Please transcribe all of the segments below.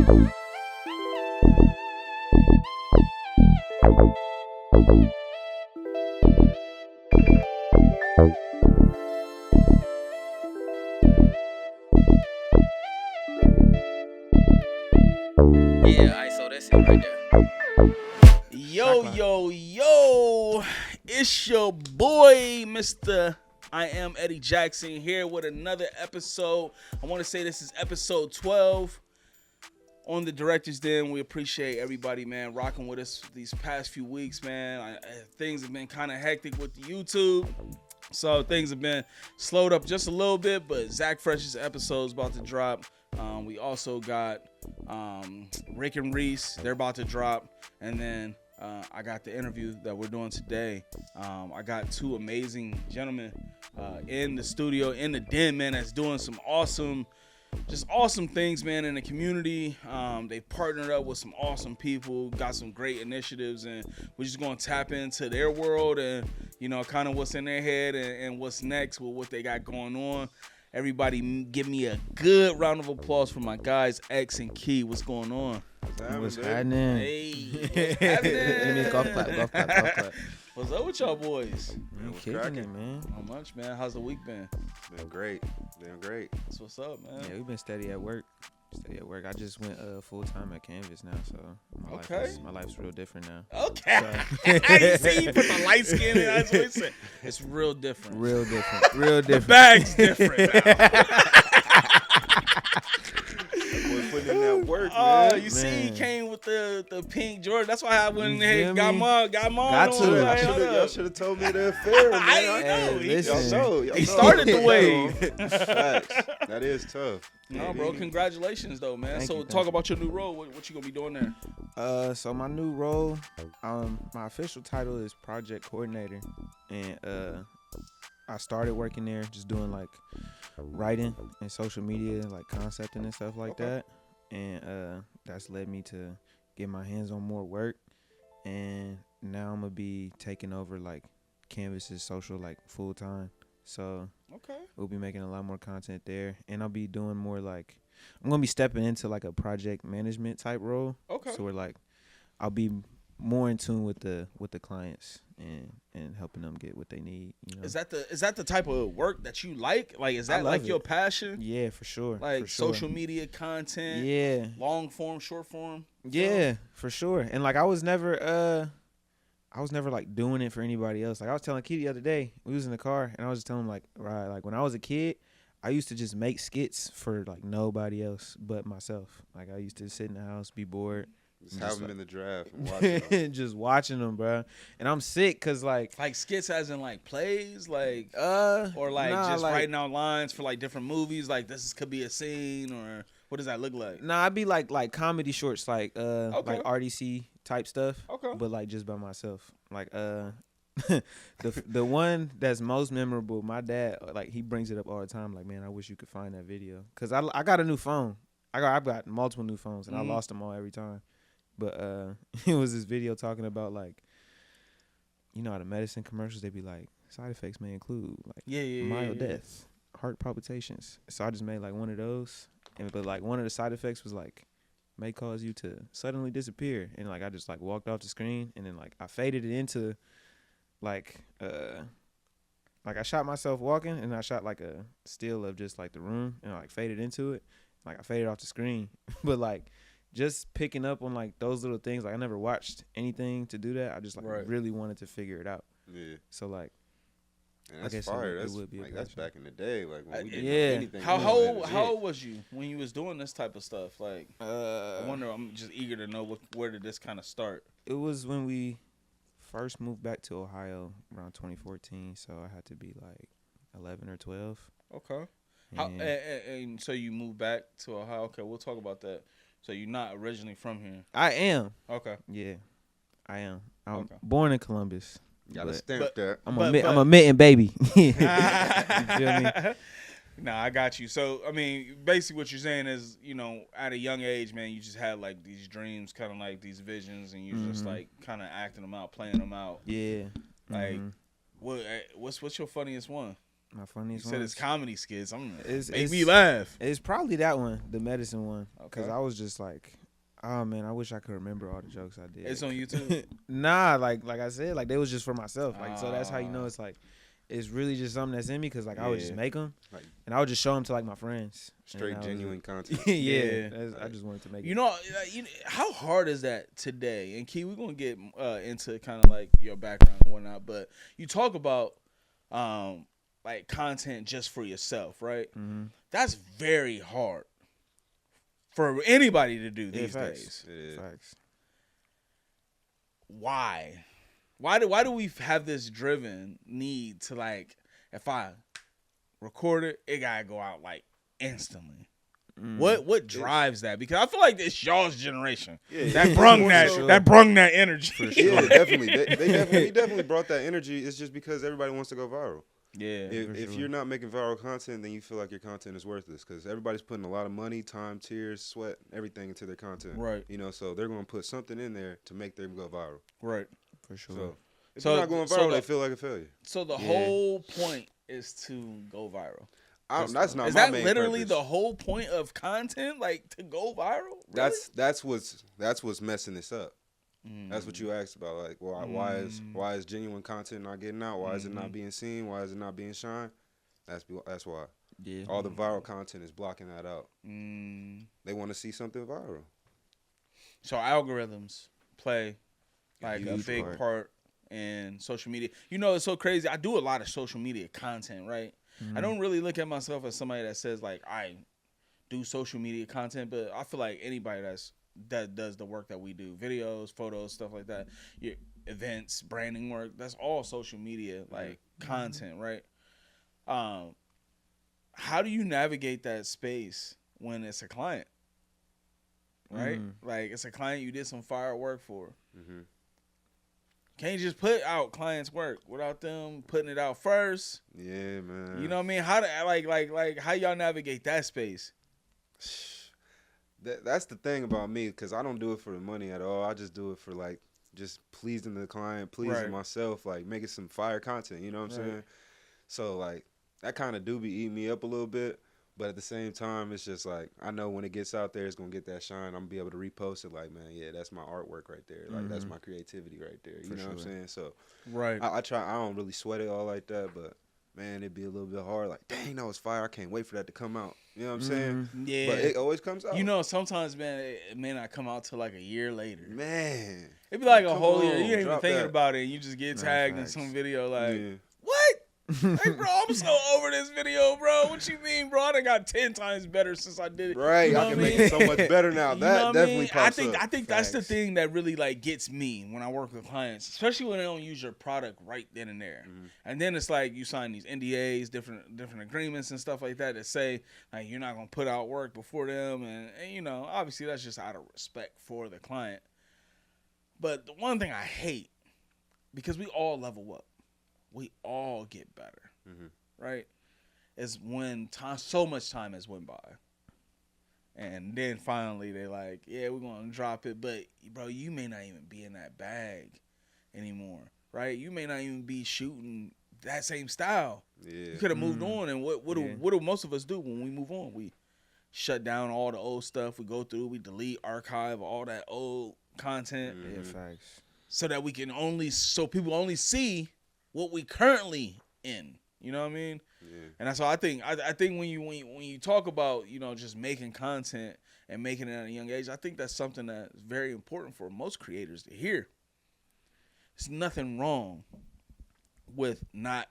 Yo, it's your boy, Mr. I am Eddie Jackson here with another episode. I want to say this is episode 12 on the Director's Den. We appreciate everybody, man, rocking with us these past few weeks, man. Things have been kind of hectic with the YouTube, so things have been slowed up just a little bit, but Zach Fresh's episode is about to drop. We also got Rick and Reese, they're about to drop, and then I got the interview that we're doing today. I got two amazing gentlemen in the studio, in the den, man, that's doing some awesome things, man, in the community. They partnered up with some awesome people, got some great initiatives, and we're just going to tap into their world and, you know, kind of what's in their head and what's next with what they got going on. Everybody give me a good round of applause for my guys, X and Key. What's going on? What's happening? Hey, what's happening? Give me a golf clap. What's up with y'all boys? Man, kicking it, man. How much, man? How's the week been? Been great. That's what's up, man. Yeah, we've been steady at work. I just went full time at Canvas now, so my life's real different now. Okay. So. You see, you put the light skin in. That's what he said. It's real different. The bag's different now. Boy, putting in that work, man. You see, he came with the pink Jordan. That's why I went ahead and got mine. Got to. Y'all should have told me the affair, man. I know. He started the wave. Facts. That is tough. No, bro. Congratulations, though, man. Thank you. Talk about your new role. What you gonna be doing there? So my new role, my official title is project coordinator, and I started working there just doing like writing and social media, like concepting and stuff like that, and that's led me to get my hands on more work, and now I'm gonna be taking over like Canvas's social like full time. So we'll be making a lot more content there, and I'll be doing more like I'm gonna be stepping into like a project management type role. So we're like I'll be more in tune with the clients and helping them get what they need. You know? Is that the type of work that you like? Like, is that like your passion? Yeah, for sure. Like social media content. Yeah. Long form, short form. Yeah, for sure. And like I was never like doing it for anybody else. Like I was telling Key the other day, we was in the car, and I was just telling him like when I was a kid, I used to just make skits for like nobody else but myself. Like I used to sit in the house, be bored. Just have them in the draft and watch them. Just watching them, bro. And I'm sick because like skits as in like plays, like or like just like, writing out lines for like different movies. Like this could be a scene, or what does that look like? Nah, I'd be like comedy shorts, like like RDC type stuff. Okay. But like just by myself. Like the one that's most memorable, my dad, like he brings it up all the time. Like, man, I wish you could find that video, cause I got a new phone. I've got multiple new phones, and I lost them all every time. But it was this video talking about like, you know how the medicine commercials, they be like, side effects may include like mild death, heart palpitations. So I just made like one of those, but like one of the side effects was like may cause you to suddenly disappear, and like I just like walked off the screen, and then like I faded it into like I shot myself walking, and I shot like a still of just like the room, and I like faded into it, like I faded off the screen, but like just picking up on like those little things, like I never watched anything to do that. I just like really wanted to figure it out. Yeah. So like, and that's fire. That's back in the day. Like when we didn't know anything. How old was you when you was doing this type of stuff? Like, I wonder. I'm just eager to know where did this kind of start. It was when we first moved back to Ohio around 2014. So I had to be like 11 or 12. Okay. And so you moved back to Ohio. Okay, we'll talk about that. So you're not originally from here? I am. Okay. Yeah, I am. I'm born in Columbus. Got a stamp there. I'm a mitten baby. You feel me? Nah, I got you. So, I mean, basically what you're saying is, you know, at a young age, man, you just had, like, these dreams, kind of like these visions, and you just, like, kind of acting them out, playing them out. Yeah. Like, what's your funniest one? My funniest You one. said it's comedy skits. Make me laugh. It's probably that one, the medicine one. Okay. Because I was just like, oh man, I wish I could remember all the jokes I did. It's on YouTube? Nah, like I said, like they was just for myself. Like so that's how you know it's like, it's really just something that's in me. Because like I would just make them, like, and I would just show them to like my friends. Straight genuine content. I just wanted to make it. You know, how hard is that today? And Key, we're gonna get into kind of like your background and whatnot. But you talk about like content just for yourself, right? Mm-hmm. That's very hard for anybody to do these days. It is. Facts. Why? Why do we have this driven need to, like, if I record it, it gotta go out like instantly? What drives that? Because I feel like it's y'all's generation that brung that energy. For sure. Yeah, definitely. He definitely brought that energy. It's just because everybody wants to go viral. Yeah. If you're not making viral content, then you feel like your content is worthless because everybody's putting a lot of money, time, tears, sweat, everything into their content. Right. You know, so they're going to put something in there to make them go viral. Right. For sure. So if you're not going viral, they feel like a failure. So the whole point is to go viral. That's not is my that main literally purpose. The whole point of content, like to go viral? Really? That's what's messing this up. That's what you asked about. Like, why is genuine content not getting out? Why is it not being seen? Why is it not being shined? That's why. Yeah. All the viral content is blocking that out. They want to see something viral. So algorithms play like a big part in social media. You know, it's so crazy. I do a lot of social media content, right? I don't really look at myself as somebody that says like I do social media content, but I feel like anybody that does the work that we do, videos, photos, stuff like that, your events, branding work, that's all social media like content, right? How do you navigate that space when it's a client, right? Like it's a client you did some fire work for. Can't you just put out clients' work without them putting it out first? Yeah, man. You know what I mean? How to like how y'all navigate that space? That's the thing about me, because I don't do it for the money at all. I just do it for like just pleasing the client, pleasing myself, like making some fire content. You know what I'm saying? So like that kind of do be eating me up a little bit. But at the same time, it's just like, I know when it gets out there, it's going to get that shine. I'm going to be able to repost it like, man, yeah, that's my artwork right there. Like, that's my creativity right there. You know what I'm saying? So, I try, I don't really sweat it all like that, but, man, it'd be a little bit hard. Like, dang, that was fire. I can't wait for that to come out. You know what I'm saying? Yeah. But it always comes out. You know, sometimes, man, it may not come out till like a year later. Man. It'd be like a whole year. You ain't even thinking about it. And you just get tagged in some video like, what? Hey, bro, I'm so over this video, bro. What you mean, bro? I done got 10 times better since I did it. Right, you know I can make it so much better now. That definitely pops up. I think that's the thing that really like gets me when I work with clients, especially when they don't use your product right then and there. And then it's like you sign these NDAs, different agreements and stuff like that say like you're not gonna put out work before them, and you know, obviously that's just out of respect for the client. But the one thing I hate, because we all level up. We all get better, right? Is when so much time has went by. And then finally they're like, yeah, we're going to drop it. But, bro, you may not even be in that bag anymore, right? You may not even be shooting that same style. Yeah. You could have moved on. And what do most of us do when we move on? We shut down all the old stuff. We go through, we delete, archive all that old content. Yeah, facts. So that so people only see what we currently in, you know what I mean? Yeah. And that's why I think when you talk about, you know, just making content and making it at a young age, I think that's something that's very important for most creators to hear. There's nothing wrong with not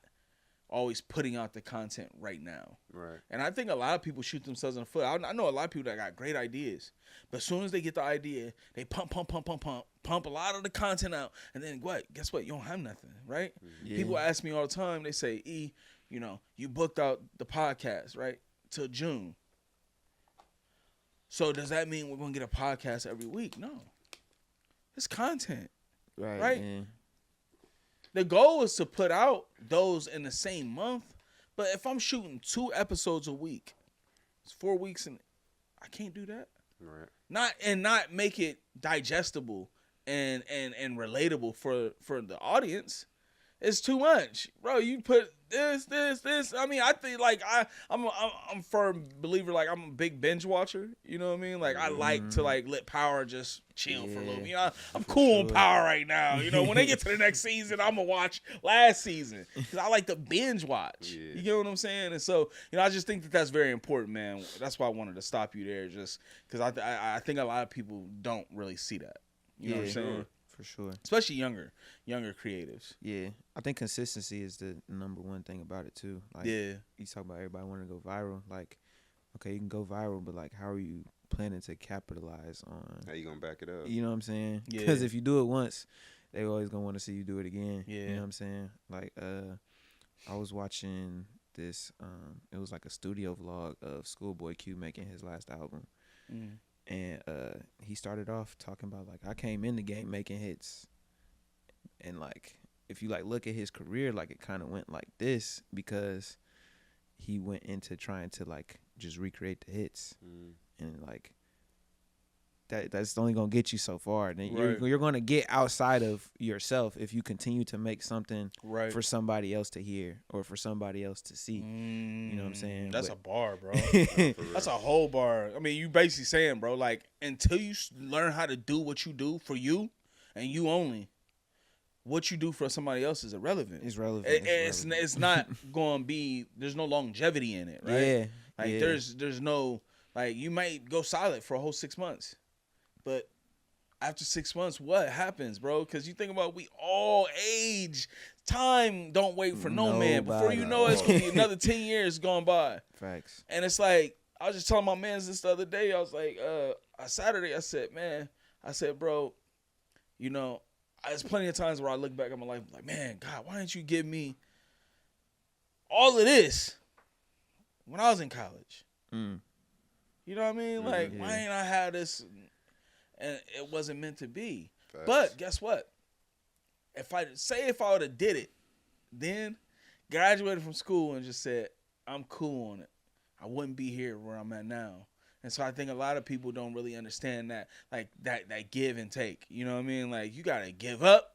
always putting out the content right now. Right. And I think a lot of people shoot themselves in the foot. I know a lot of people that got great ideas, but as soon as they get the idea, they pump a lot of the content out, and then what? Guess what? You don't have nothing, right? Yeah. People ask me all the time. They say, "E, you know, you booked out the podcast, right, till June. So does that mean we're gonna get a podcast every week?" No. It's content, right? Yeah. The goal is to put out those in the same month, but if I'm shooting 2 episodes a week, it's 4 weeks, and I can't do that. Right. Not make it digestible and relatable for the audience. It's too much, bro. You put this. I mean, I think like I'm a firm believer. Like I'm a big binge watcher. You know what I mean? Like I like to like let Power just chill for a little bit. You know, I'm cool on Power right now. You know, when they get to the next season, I'm gonna watch last season because I like to binge watch. Yeah. You get what I'm saying? And so I just think that that's very important, man. That's why I wanted to stop you there, just because I think a lot of people don't really see that. You know what I'm saying? For sure. Especially younger creatives. Yeah. I think consistency is the number one thing about it too. Like you talk about everybody wanting to go viral. Like, okay, you can go viral, but like how are you planning to capitalize on How you gonna back it up? You know what I'm saying? Yeah. Because if you do it once, they always gonna want to see you do it again. Yeah. You know what I'm saying? Like I was watching this it was like a studio vlog of Schoolboy Q making his last album. And he started off talking about like I came in the game making hits, and like if you like look at his career, like it kind of went like this because he went into trying to like just recreate the hits, and like that's only gonna get you so far. Then you're gonna get outside of yourself if you continue to make something for somebody else to hear or for somebody else to see. You know what I'm saying? That's a bar, bro. That's a whole bar. I mean, you basically saying, bro, like until you learn how to do what you do for you and you only, what you do for somebody else is irrelevant. It's relevant. It's not going to be. There's no longevity in it, right? Yeah. Like there's no like you might go silent for a whole 6 months. But after 6 months, what happens, bro? Because you think about we all age. Time don't wait for no man. Before you know it, it's going to be another 10 years gone by. Facts. Mm. And it's like, I was just telling my mans this the other day. I was like, Saturday, I said, bro, you know, there's plenty of times where I look back at my life like, man, God, why didn't you give me all of this when I was in college? You know what I mean? Like, why ain't I had this... And it wasn't meant to be. Facts. But guess what? If I would have did it, then graduated from school and just said, I'm cool on it, I wouldn't be here where I'm at now. And so I think a lot of people don't really understand that, like that give and take. You know what I mean? Like you gotta give up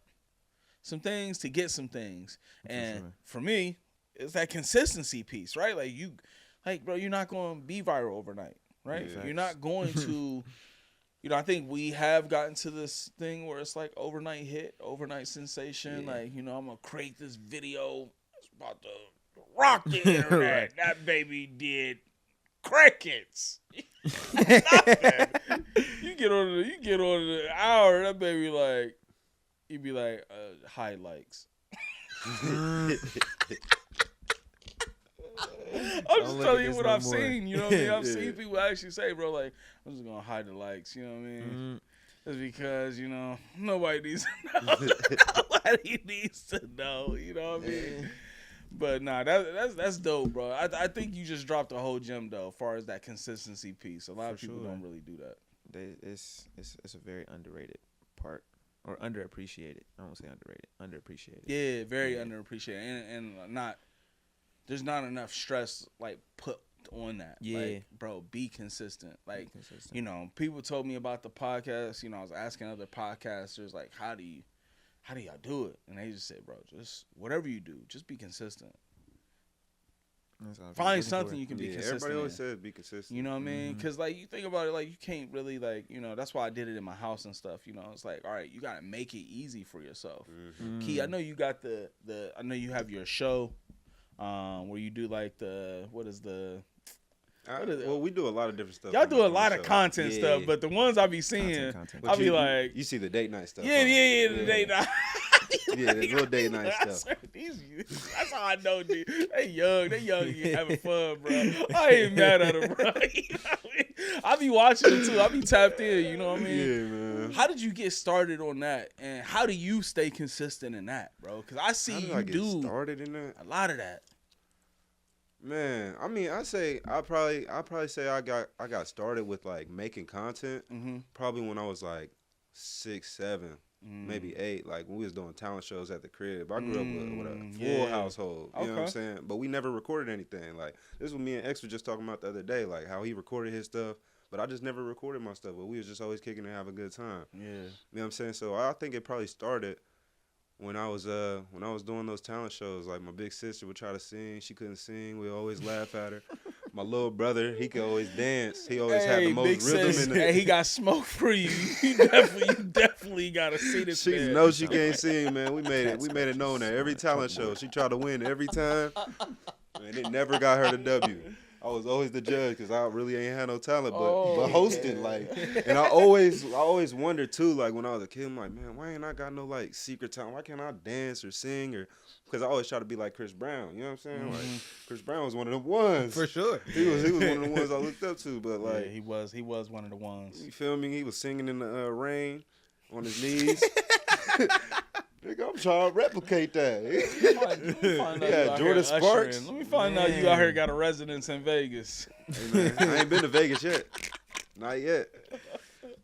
some things to get some things. And for me, it's that consistency piece, right? Like bro, you're not gonna be viral overnight, right? Yeah. You're not going to You know, I think we have gotten to this thing where it's like overnight hit, overnight sensation. Yeah. Like, you know, I'm going to create this video. It's about to rock the internet. That baby did crickets. You get on the hour, that baby like, you be like, high likes. I'm just telling you what I've seen, you know what I mean? I've seen people actually say, bro, like, I'm just going to hide the likes, you know what I mean? It's because, you know, nobody needs to know. Nobody needs to know, you know what I mean? But nah, that's dope, bro. I think you just dropped a whole gem, though, as far as that consistency piece. A lot of people don't really do that. It's a very underrated part. Or underappreciated. I won't say underrated. Underappreciated. Yeah, very underappreciated. And not... There's not enough stress like put on that. Yeah, like, bro, be consistent. Like, you know, people told me about the podcast. You know, I was asking other podcasters like, how do y'all do it? And they just said, bro, just whatever you do, just be consistent. Find something you can be consistent. Everybody always says be consistent. You know what I mean? Because like you think about it, like you can't really like, you know, that's why I did it in my house and stuff. You know, it's like, all right, you gotta make it easy for yourself. Key, I know you got I know you have your show. Where you do like well, we do a lot of different stuff. Y'all do a lot of content stuff, but the ones I be seeing, I be like, you see the date night stuff. Yeah, the date night. Yeah, the little date night stuff. That's how I know, dude. They young and having fun, bro. I ain't mad at them, bro. You know what I mean? I be watching it too. I be tapped in. You know what I mean? Yeah, man. How did you get started on that, and how do you stay consistent in that, bro? Because I see you do started in that. A lot of that. Man, I mean, I probably say I got started with like making content probably when I was like 6, 7, maybe 8, like when we was doing talent shows at the crib. I grew up with a full household, you know what I'm saying? But we never recorded anything. Like this was me and X were just talking about the other day, like how he recorded his stuff, but I just never recorded my stuff. But we was just always kicking and having a good time. Yeah, you know what I'm saying? So I think it probably started when I was doing those talent shows, like my big sister would try to sing, she couldn't sing. We always laugh at her. My little brother, he could always dance. He always had the most rhythm in it. Hey, he got smoke for you. You definitely gotta see this. She knows she can't sing, man. We made it known that every talent show she tried to win every time, and it never got her the W. I was always the judge because I really ain't had no talent, but hosting, like, and I always wondered too, like when I was a kid, I'm like, man, why ain't I got no like secret talent? Why can't I dance or sing or? Because I always try to be like Chris Brown, you know what I'm saying? Like Chris Brown was one of the ones For sure. He was one of the ones I looked up to, but like he was one of the ones. You feel me? He was singing in the rain on his knees. Nigga, I'm trying to replicate that. Yeah, Jordan Sparks. Let me find out you out here got a residence in Vegas. Hey, man, I ain't been to Vegas yet. Not yet.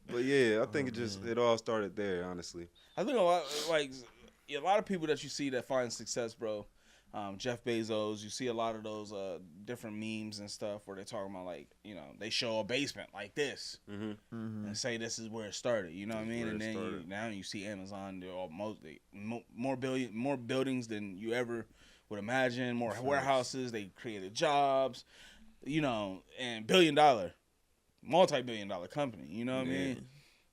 But yeah, I think it all started there, honestly. I think a lot of people that you see that find success, bro. Jeff Bezos, you see a lot of those different memes and stuff where they're talking about like, you know, they show a basement like this and say this is where it started. You know what I mean? And then now you see Amazon, they're almost more buildings than you ever would imagine, more warehouses. They created jobs, you know, and multi-billion-dollar company. You know what I mean?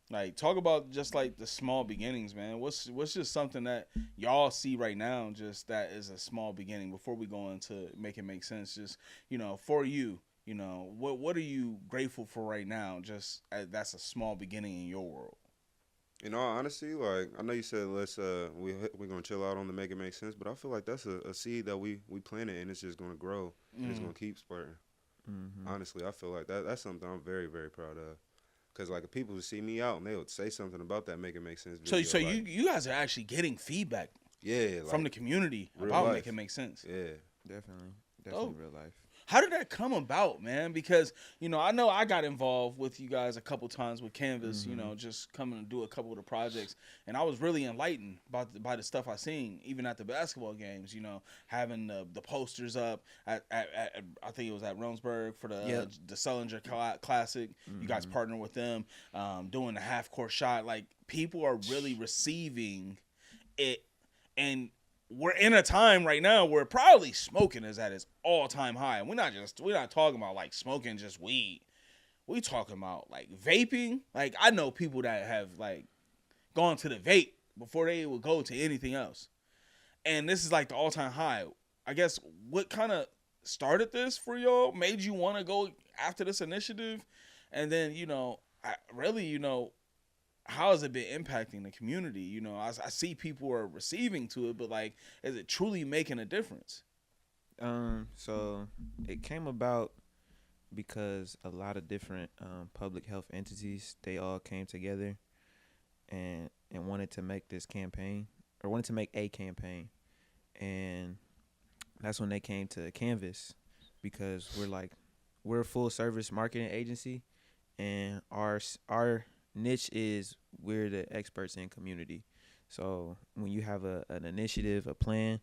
Like, talk about just like the small beginnings, man. What's just something that y'all see right now, just that is a small beginning before we go into make it make sense? Just, you know, for you, you know, what are you grateful for right now? Just that's a small beginning in your world. In all honesty, like I know you said we're gonna chill out on the make it make sense, but I feel like that's a seed that we planted and it's just gonna grow and it's gonna keep spurting. Honestly, I feel like that's something I'm very, very proud of. Because, like, people would see me out and they would say something about that Make It Make Sense video. So you guys are actually getting feedback from the community about Make It Make Sense. Yeah. Definitely real life. How did that come about, man? Because, you know I got involved with you guys a couple times with Canvas, you know, just coming to do a couple of the projects. And I was really enlightened by the stuff I seen, even at the basketball games, you know, having the posters up at I think it was at Ronesburg for the Sullinger Classic. You guys partner with them, doing the half-court shot. Like, people are really receiving it. And we're in a time right now where probably smoking is at its all-time high. And we're not talking about like smoking just weed. We talking about like vaping. Like, I know people that have like gone to the vape before they would go to anything else. And this is like the all-time high. I guess what kind of started this for y'all, made you want to go after this initiative? And then, you know, how has it been impacting the community? You know, I see people are receiving to it, but like, is it truly making a difference? So it came about because a lot of different public health entities, they all came together and wanted to make this campaign, or wanted to make a campaign. And that's when they came to Canvas, because we're a full service marketing agency, and our niche is we're the experts in community. So when you have an initiative, a plan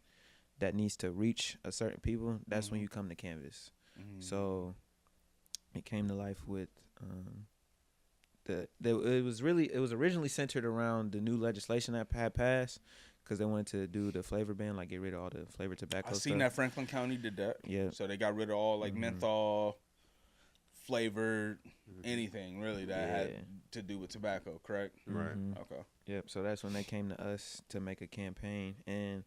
that needs to reach a certain people, that's when you come to Canvas. So it came to life with it was originally centered around the new legislation that had passed, because they wanted to do the flavor ban, like get rid of all the flavored tobacco stuff. I seen that Franklin County did that. Yeah. So they got rid of all like menthol flavored anything really that had to do with tobacco, correct? Right. Okay. Yep. So that's when they came to us to make a campaign, and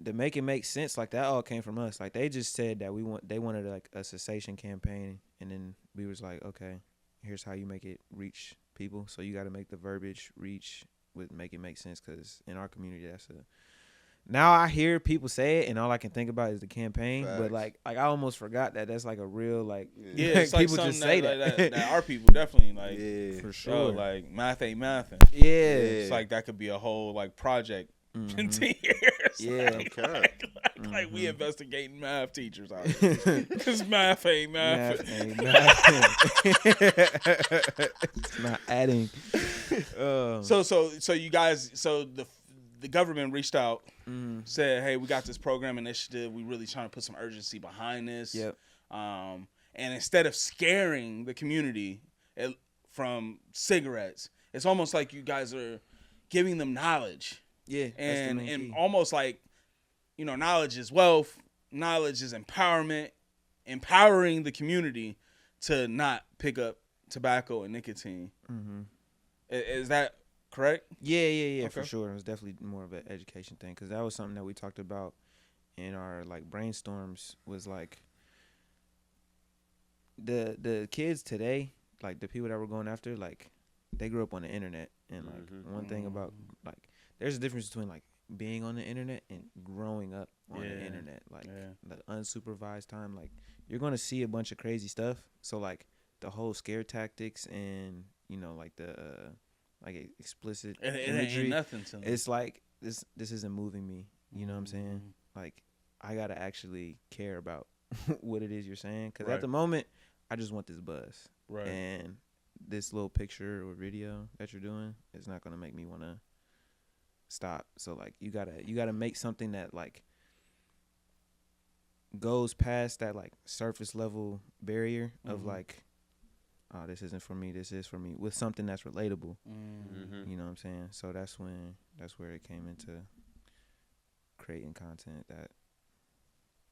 to make it make sense, like that all came from us. Like, they just said that they wanted like a cessation campaign, and then we was like, okay, here's how you make it reach people. So you got to make the verbiage reach with make it make sense, because in our community now I hear people say it and all I can think about is the campaign. Facts. But like I almost forgot that that's like a real it's people like just say that our people definitely like for sure. Like math ain't mathin'. It's like that could be a whole like project in 10 years. Like we investigating math teachers out here because math ain't math. It's not adding. So you guys, the government reached out, said, hey, we got this program initiative. We really trying to put some urgency behind this. Yep. And instead of scaring the community from cigarettes, it's almost like you guys are giving them knowledge Yeah, and almost like, you know, knowledge is wealth, knowledge is empowerment, empowering the community to not pick up tobacco and nicotine. Mm-hmm. Is that correct? Yeah, Okay. for sure. It was definitely more of an education thing because that was something that we talked about in our like brainstorms. Was like the kids today, like the people that we're going after, like they grew up on the internet, and like one thing about like there's a difference between like being on the internet and growing up on the internet, like the unsupervised time. Like you're gonna see a bunch of crazy stuff. So like the whole scare tactics and you know like the like explicit imagery, ain't nothing to me. it's like this isn't moving me. You know what I'm saying? Like I gotta actually care about what it is you're saying because at the moment I just want this buzz. Right. And this little picture or video that you're doing is not gonna make me want to stop. So like you gotta make something that like goes past that like surface level barrier of like, oh, this isn't for me, this is for me, with something that's relatable. You know what I'm saying? So that's where it came into creating content that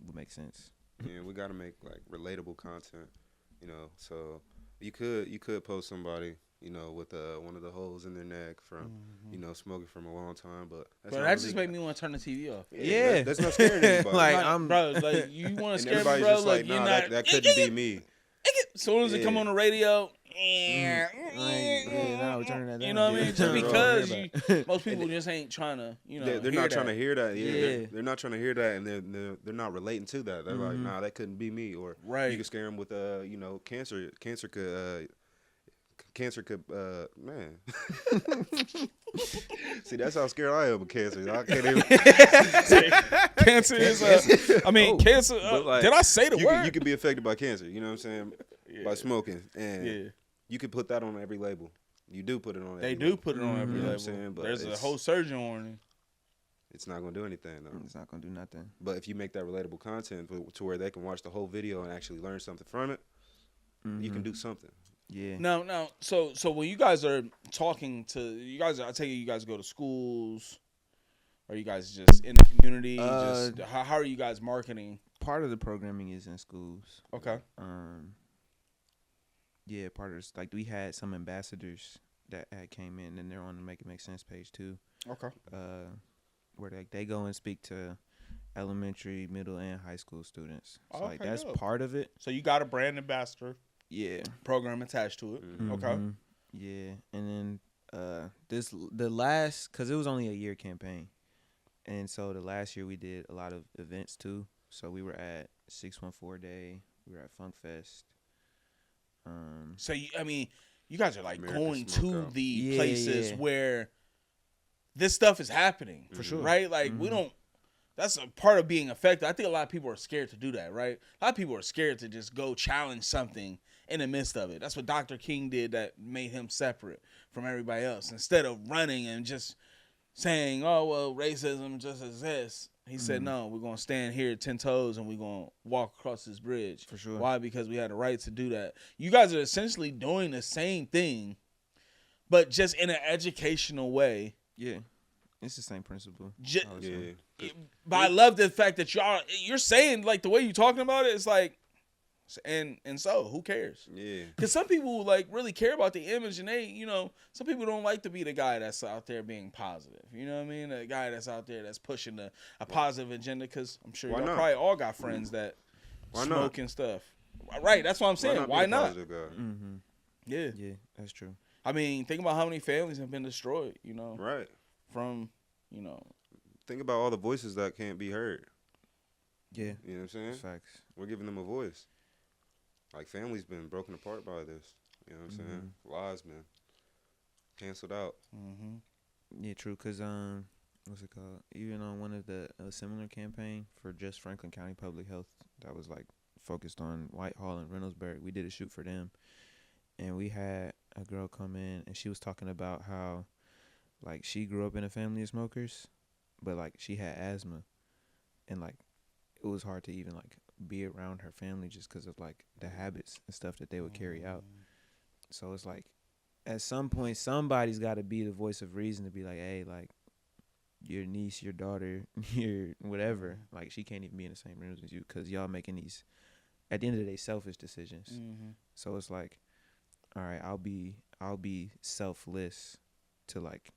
would make sense. Yeah, we gotta make like relatable content, you know. So you could post somebody, you know, with one of the holes in their neck from, you know, smoking from a long time, but that just made me want to turn the TV off. Yeah, that's not scaring anybody. Like bro, like you want to scare me, everybody's bro? just like, nah, that couldn't be me. As soon as it come on the radio, Nah, we're turning that down. you know what I mean? Just because most people just ain't trying to, you know, they're not trying to hear that. Yeah. They're not trying to hear that, and they're not relating to that. They're like, nah, that couldn't be me. Or you can scare them with you know, cancer. Cancer could man. See, that's how scared I am of cancer. I can't even. Cancer is I mean, cancer. Like, did I say the word? You could be affected by cancer. You know what I'm saying? By smoking, and you could put that on every label. You do put it on. They do put it on every label. You know label. what I'm saying? But there's a whole surgeon warning. It's not gonna do anything though. It's not gonna do nothing. But if you make that relatable content to where they can watch the whole video and actually learn something from it, you can do something. Yeah. Now, so when you guys are talking to you guys, I tell you guys go to schools, or you guys just in the community. Just how are you guys marketing? Part of the programming is in schools. Okay. Yeah, part of this, like we had some ambassadors that had came in, and they're on the Make It Make Sense page too. Okay. Where they go and speak to elementary, middle, and high school students. So like Okay, that's dope. part of it. So you got a brand ambassador Yeah. program attached to it. Okay. Yeah, and then the last, cause it was only a year campaign, and so the last year we did a lot of events too. So we were at 614 Day, we were at Funk Fest. So you guys are like American going to Smokeout. the places where this stuff is happening. For sure. Right? Like we don't. That's a part of being effective. I think a lot of people are scared to do that, right? A lot of people are scared to just go challenge something in the midst of it. That's what Dr. King did that made him separate from everybody else. Instead of running and just saying, oh, well, racism just exists, he said, no, we're going to stand here 10 toes and we're going to walk across this bridge. For sure. Why? Because we had the right to do that. You guys are essentially doing the same thing, but just in an educational way. Yeah, it's the same principle. But I love the fact that you're saying, like, the way you're talking about it, it's like, and so who cares? Yeah. Because some people like really care about the image, and they, you know, some people don't like to be the guy that's out there being positive. You know what I mean? The guy that's out there that's pushing a positive agenda. Because I'm sure y'all probably all got friends that smoke and stuff. Right? That's what I'm saying. Why not? Yeah. Yeah, that's true. I mean, think about how many families have been destroyed. You know, Right. from, you know. Think about all the voices that can't be heard. Yeah. You know what I'm saying? Facts. We're giving them a voice. Like, families been broken apart by this. You know what I'm saying? Lives been canceled out. Yeah, true. Cause what's it called? Even on one of the similar campaign for just Franklin County Public Health that was like focused on Whitehall and Reynoldsburg, we did a shoot for them, and we had a girl come in and she was talking about how like she grew up in a family of smokers, but like she had asthma, and like it was hard to even like be around her family just because of like the habits and stuff that they would carry out. So it's like at some point somebody's got to be the voice of reason to be like, hey, like your niece, your daughter, your whatever. Like, she can't even be in the same room as you because y'all making these, at the end of the day, selfish decisions. Mm-hmm. So it's like, all right, I'll be selfless to like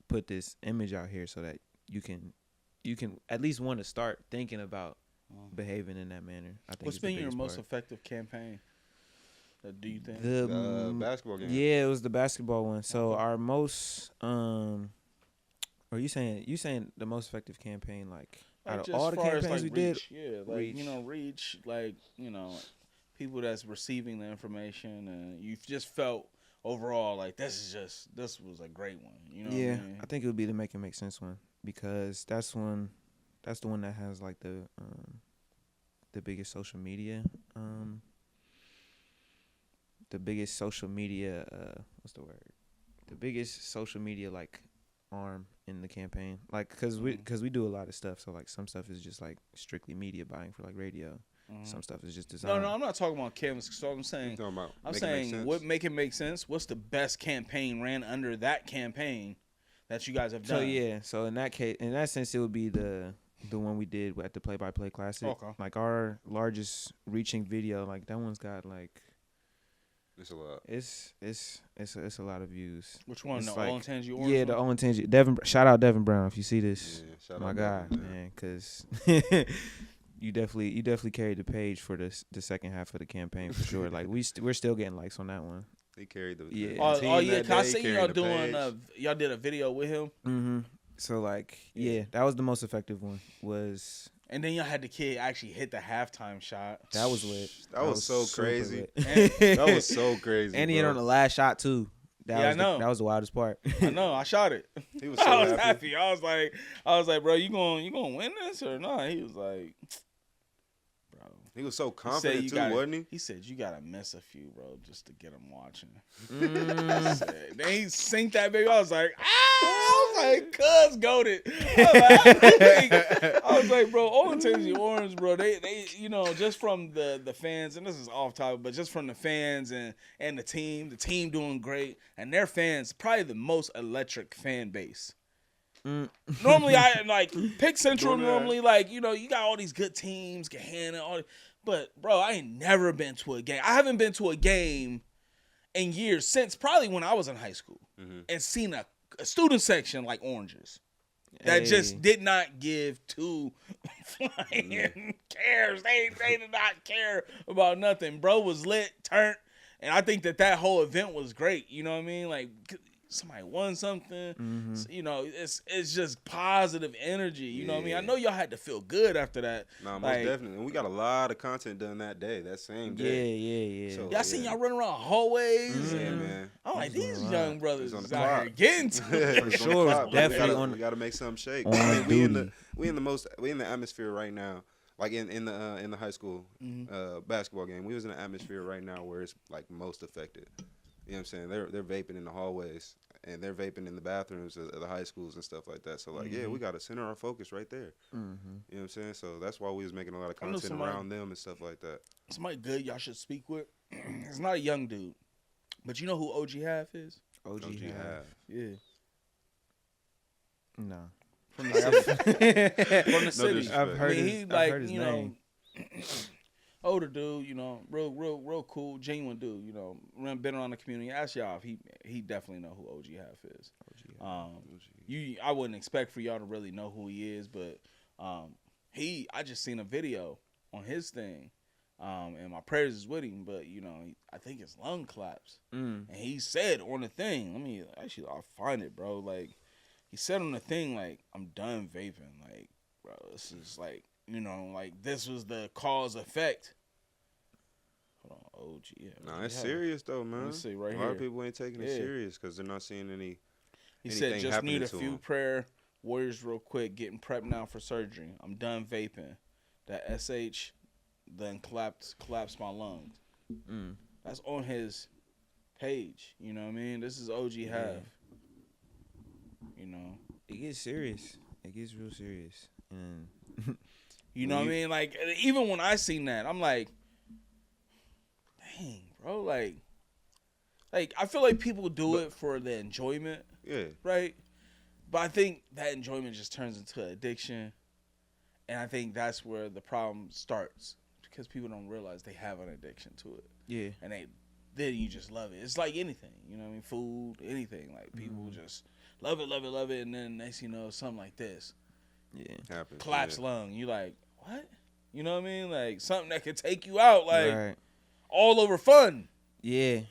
put this image out here so that you can at least want to start thinking about behaving in that manner. I think What's been your most effective campaign? Do you think The basketball game? Yeah, it was the basketball one. So our most are you saying the most effective campaign like out of all the campaigns we did? Yeah, like reach, like people that's receiving the information, and you've just felt overall like this was a great one. You know? Yeah, what I mean? I think it would be the Make It Make Sense one because that's the one that has like the biggest social media what's the word? The biggest social media like arm in the campaign, like because we do a lot of stuff. So like some stuff is just like strictly media buying for like radio. Some stuff is just design. No, I'm not talking about canvas. So I'm saying what Make It Make Sense. What's the best campaign ran under that campaign that you guys have done? So yeah, so in that case, in that sense, it would be the one we did at the Play by Play Classic. Okay. Like our largest reaching video, like that one's got like. It's a lot. It's a lot of views. Which one? It's The like, All Intends You Orange? Yeah, the All Intends You. Shout out Devin Brown if you see this. Yeah, shout my out guy, Devin, man, because you definitely carried the page for the second half of the campaign for sure. Like we're still getting likes on that one. He carried the Yeah. Yeah. Cause I see y'all doing y'all did a video with him. Mm-hmm. So like yeah, that was the most effective one. And then y'all had the kid actually hit the halftime shot. That was lit. That was so crazy. That was so crazy. And he hit on the last shot too. I know. That was the wildest part. I know. I shot it. He was so I was happy. I was like, bro, you gonna win this or not? He was like, bro. He was so confident too, wasn't he? He said you gotta miss a few, bro, just to get him watching. Mm. Then he synced that baby. I was like, I was like, cuz goated. I was like, bro, All Intends You Orange, bro. They just from the fans, and this is off topic, but just from the fans and the team doing great, and their fans probably the most electric fan base. Normally, I like Pick Central. Normally, like you got all these good teams, Gahanna, all. But bro, I ain't never been to a game. I haven't been to a game in years since probably when I was in high school and seen a student section like Oranges that just did not give two flying cares. They did not care about nothing. Bro was lit, turned, and I think that whole event was great. You know what I mean? Like. Somebody won something, it's just positive energy. You know what I mean? I know y'all had to feel good after that. Nah, most definitely. And we got a lot of content done that day, that same day. Yeah. So, y'all seen y'all running around hallways. Yeah, man. I'm like, these young brothers on the is out here getting to For sure. Definitely we gotta make something shake. We in the atmosphere right now. Like in the high school basketball game, we was in an atmosphere right now where it's like most affected. You know what I'm saying? They're vaping in the hallways and they're vaping in the bathrooms of the high schools and stuff like that. So like, yeah, we got to center our focus right there. You know what I'm saying? So that's why we was making a lot of content around them and stuff like that. Somebody good y'all should speak with. It's not a young dude, but you know who OG Half is? OG Half. Yeah. No. From the city. I've heard his name. Older dude, real cool, genuine dude, been around the community. Ask y'all if he definitely know who OG Half is. I wouldn't expect for y'all to really know who he is, but I just seen a video on his thing, and my prayers is with him, but I think his lung collapsed, and he said on the thing, I'll find it, bro. Like he said on the thing, like I'm done vaping, like bro, this is like. Like this was the cause effect. Hold on, OG. Yeah, nah, it's serious though, man. Let me see right a here. lot of people ain't taking it serious because they're not seeing any. He said, "Just need a few prayer warriors, real quick. Getting prepped now for surgery. I'm done vaping. That SH then collapsed my lungs. That's on his page. You know what I mean? This is OG Half. It gets serious. It gets real serious, and. You know what I mean? Like, even when I seen that, I'm like, dang, bro. Like I feel like people do it for the enjoyment. Yeah. Right? But I think that enjoyment just turns into addiction. And I think that's where the problem starts. Because people don't realize they have an addiction to it. Yeah. And then you just love it. It's like anything. You know what I mean? Food, anything. Like, people just love it. And then next thing you know, something like this. Yeah. Happens. Collapsed lung. You like, what? You know what I mean? Like, something that could take you out. Like, Right. all over fun. Yeah.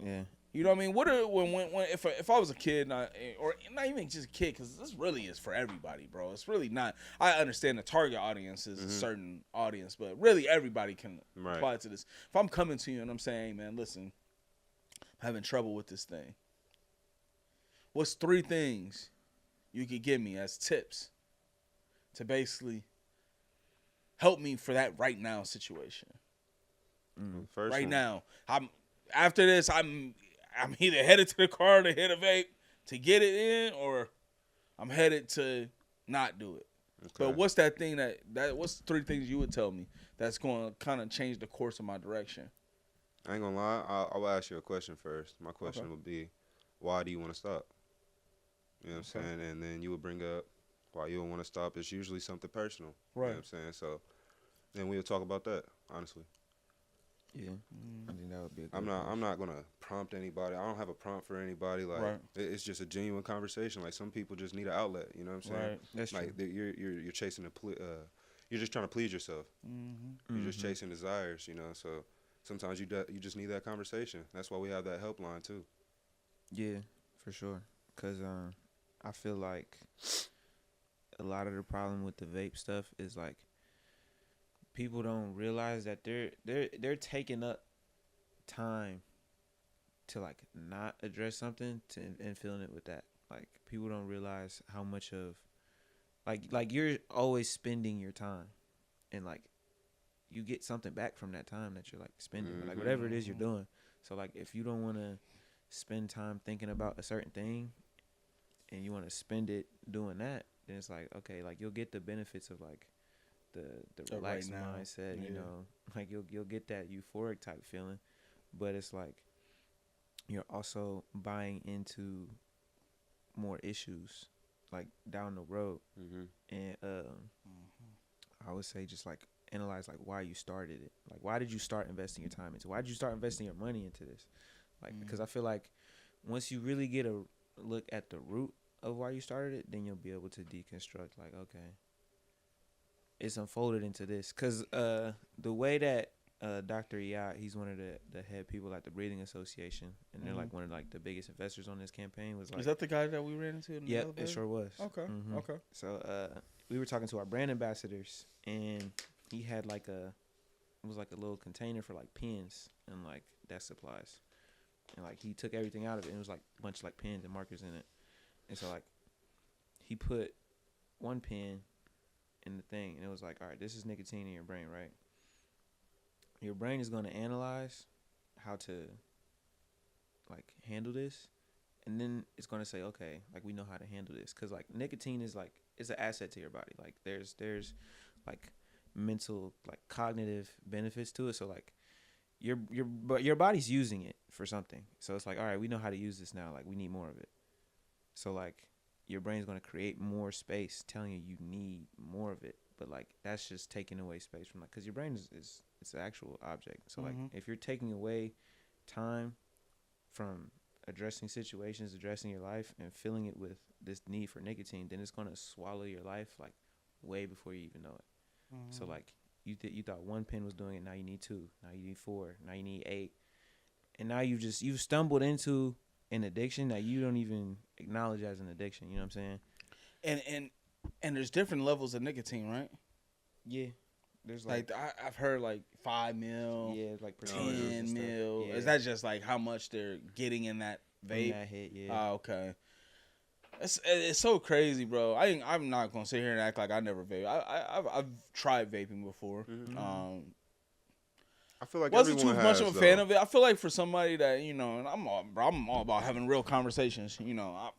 Yeah. You know what I mean? What are when if I was a kid, or not even just a kid, because this really is for everybody, bro. It's really not. I understand the target audience is a certain audience, but really everybody can apply to this. If I'm coming to you and I'm saying, hey, man, listen, I'm having trouble with this thing. What's 3 things you could give me as tips to basically help me for that right now situation? First Right one. now, after this, I'm either headed to the car to hit a vape to get it in, or I'm headed to not do it. Okay. But what's that thing what's 3 things you would tell me that's going to kind of change the course of my direction? I ain't gonna lie. I'll ask you a question first. My question would be, why do you want to stop? You know what I'm saying? And then you would bring up why you don't want to stop. It's usually something personal. Right. You know what I'm saying? So then we'll talk about that, honestly. Yeah. I think that would be a good I'm not gonna prompt anybody. I don't have a prompt for anybody. Like it's just a genuine conversation. Like some people just need an outlet. You know what I'm saying? Right. That's like true. you're chasing you're just trying to please yourself. You're just chasing desires. You know. So sometimes you just need that conversation. That's why we have that helpline too. Yeah, for sure. Cause I feel like a lot of the problem with the vape stuff is like people don't realize that they're taking up time to like not address something and filling it with that. Like people don't realize how much of like you're always spending your time, and like you get something back from that time that you're like spending, like whatever it is you're doing. So like if you don't want to spend time thinking about a certain thing and you want to spend it doing that, then it's like, okay, like you'll get the benefits of like the relaxed mindset, you know, like you'll get that euphoric type feeling, but it's like you're also buying into more issues like down the road. And I would say just like analyze like why you started it. Like why did you start investing your time into? Why did you start investing your money into this? Like because I feel like once you really get a look at the root of why you started it, then you'll be able to deconstruct like, okay, it's unfolded into this. Because the way that Dr. Yacht, he's one of the head people at the Breathing Association, and they're like one of like the biggest investors on this campaign. Was like, is that the guy that we ran into? Yeah, it sure was. Okay. Okay. So we were talking to our brand ambassadors, and he had like it was like a little container for like pens and like desk supplies, and like he took everything out of it, and it was like a bunch of like pens and markers in it, and so like he put one pen in the thing, and it was like, all right, this is nicotine in your brain, right? Your brain is going to analyze how to like handle this, and then it's going to say, okay, like we know how to handle this, because like nicotine is like, it's an asset to your body. Like there's like mental, like cognitive benefits to it. So like your body's using it for something. So it's like, all right, we know how to use this now. Like we need more of it. So like your brain's going to create more space telling you need more of it. But like that's just taking away space from like, because your brain is it's an actual object. So like if you're taking away time from addressing situations, addressing your life, and filling it with this need for nicotine, then it's going to swallow your life like way before you even know it. So like you thought one pen was doing it, now you need 2, now you need 4, now you need 8, and now you've stumbled into an addiction that you don't even acknowledge as an addiction. You know what I'm saying? And there's different levels of nicotine, right? Yeah. There's like I've heard like 5 mil, yeah, like 10 mil. Yeah. Is that just like how much they're getting in that vape? In that hit, yeah. Oh, okay. It's so crazy, bro. I'm not gonna sit here and act like I never vape. I've tried vaping before. I feel like wasn't too everyone much has, of a fan of it. I feel like for somebody that, you know, and I'm all about having real conversations. You know, I'm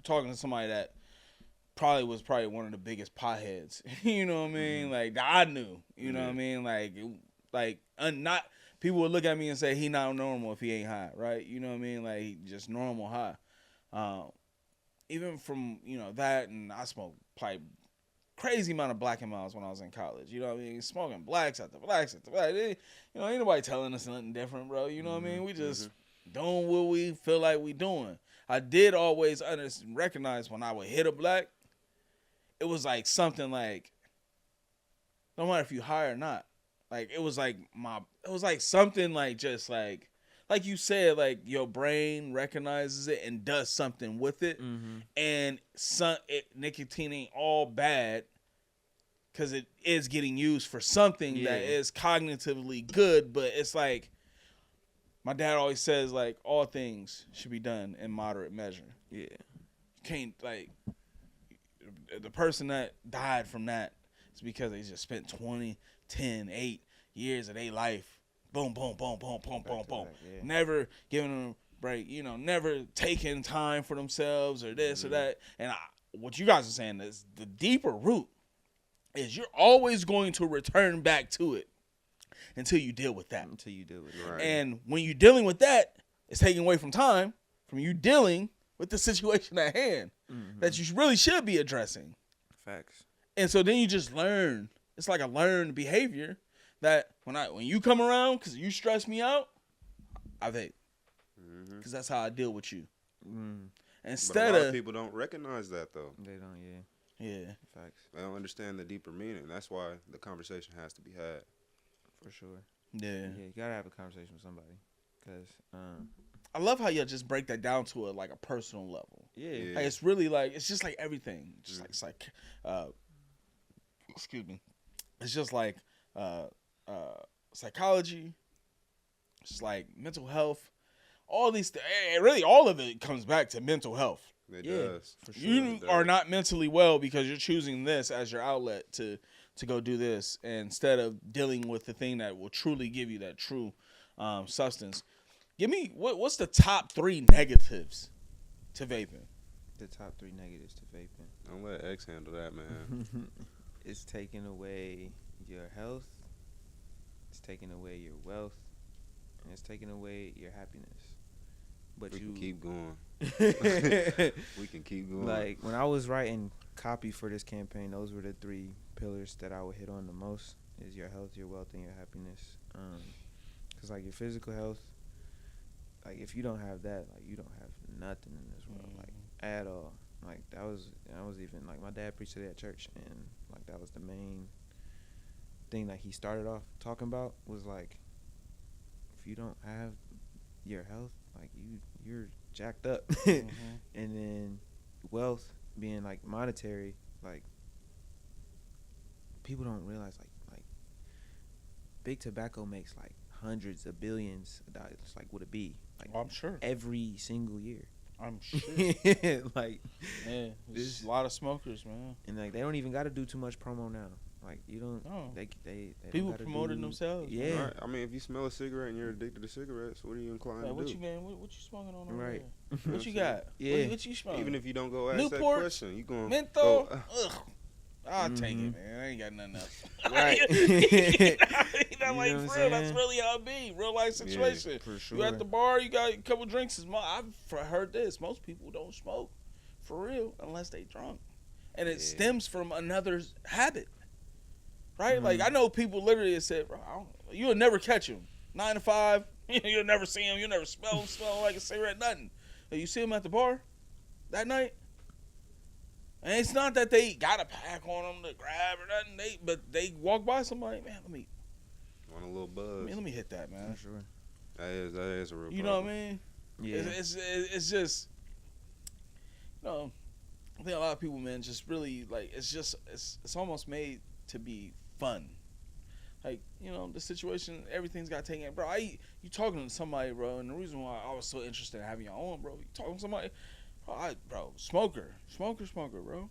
talking to somebody that probably was one of the biggest potheads. You know what I mean? Like that I knew. You know what I mean? Like not people would look at me and say he not normal if he ain't high, right? You know what I mean? Like just normal high. even from, you know, that, and I smoked probably crazy amount of Black and Miles when I was in college. You know what I mean? Smoking blacks after blacks after blacks. You know, ain't nobody telling us nothing different, bro. You know what I mean? We just doing what we feel like we doing. I did always recognize when I would hit a black, it was like something like, no matter if you high or not, like it was like something like just like you said, like your brain recognizes it and does something with it, and nicotine ain't all bad because it is getting used for something that is cognitively good, but it's like my dad always says, like, all things should be done in moderate measure. Yeah, you can't, like, the person that died from that is because they just spent 20, 10, 8 years of their life. Boom, boom, boom, boom, boom, boom, boom. Yeah. Never giving them a break, you know, never taking time for themselves or this or that. And what you guys are saying is the deeper root is you're always going to return back to it until you deal with that. Right. And when you're dealing with that, it's taking away from time from you dealing with the situation at hand that you really should be addressing. Facts. And so then you just learn. It's like a learned behavior. That when you come around, because you stress me out, I vape. Because that's how I deal with you. Instead but a lot of people don't recognize that, though. They don't, yeah. Facts. They don't understand the deeper meaning. That's why the conversation has to be had. For sure. Yeah, you gotta have a conversation with somebody. Because I love how you just break that down to a personal level. Yeah. Like, it's really like, it's just like everything. Just like, it's like, excuse me. It's just like, psychology, it's like mental health, all these really all of it comes back to mental health. It does. For sure. You are not mentally well because you're choosing this as your outlet to go do this instead of dealing with the thing that will truly give you that true substance. Give me what's the top 3 negatives to vaping? The top 3 negatives to vaping. Don't let X handle that, man. It's taking away your health. It's taking away your wealth, and it's taking away your happiness. But we can keep going. We can keep going. Like, when I was writing copy for this campaign, those were the 3 pillars that I would hit on the most: is your health, your wealth, and your happiness. Cause like your physical health, like if you don't have that, like you don't have nothing in this world, like at all. Like that was even like my dad preached it at church, and like that was the main thing that he started off talking about was like, if you don't have your health, like you're jacked up. And then wealth being like monetary, like people don't realize like big tobacco makes like hundreds of billions of dollars. Like would it be like I'm sure every single year. I'm sure. Like, yeah, there's a lot of smokers, man. And like they don't even got to do too much promo now. Like you don't. Oh. They people don't promoting themselves. Yeah. Right. I mean, if you smell a cigarette and you're addicted to cigarettes, what are you inclined to do? What you smoking on? Over right. there? What you got? Yeah. What you smoking? Even if you don't go ask Newport, that question, you going menthol. Ugh. I'll take it, man. I ain't got nothing else. Right. Like, for real, that's really how it be. Real life situation. Yeah, for sure. You at the bar, you got a couple drinks. I've heard this. Most people don't smoke for real unless they drunk. And it stems from another habit. Right? Like, I know people literally have said, bro, you'll never catch him. 9 to 5, you'll never see him. You'll never smell like a cigarette, nothing. And you see him at the bar that night, and it's not that they got a pack on them to grab or nothing. But they walk by somebody, man, let me. Want a little buzz. Let me hit that, man. For sure. That is a real You problem. know what I mean? Yeah. It's just, you know, I think a lot of people, man, just really, like, it's almost made to be fun. Like, you know, the situation, everything's got taken. Bro, you talking to somebody, bro, and the reason why I was so interested in having you on, bro, you talking to somebody, bro, smoker, bro.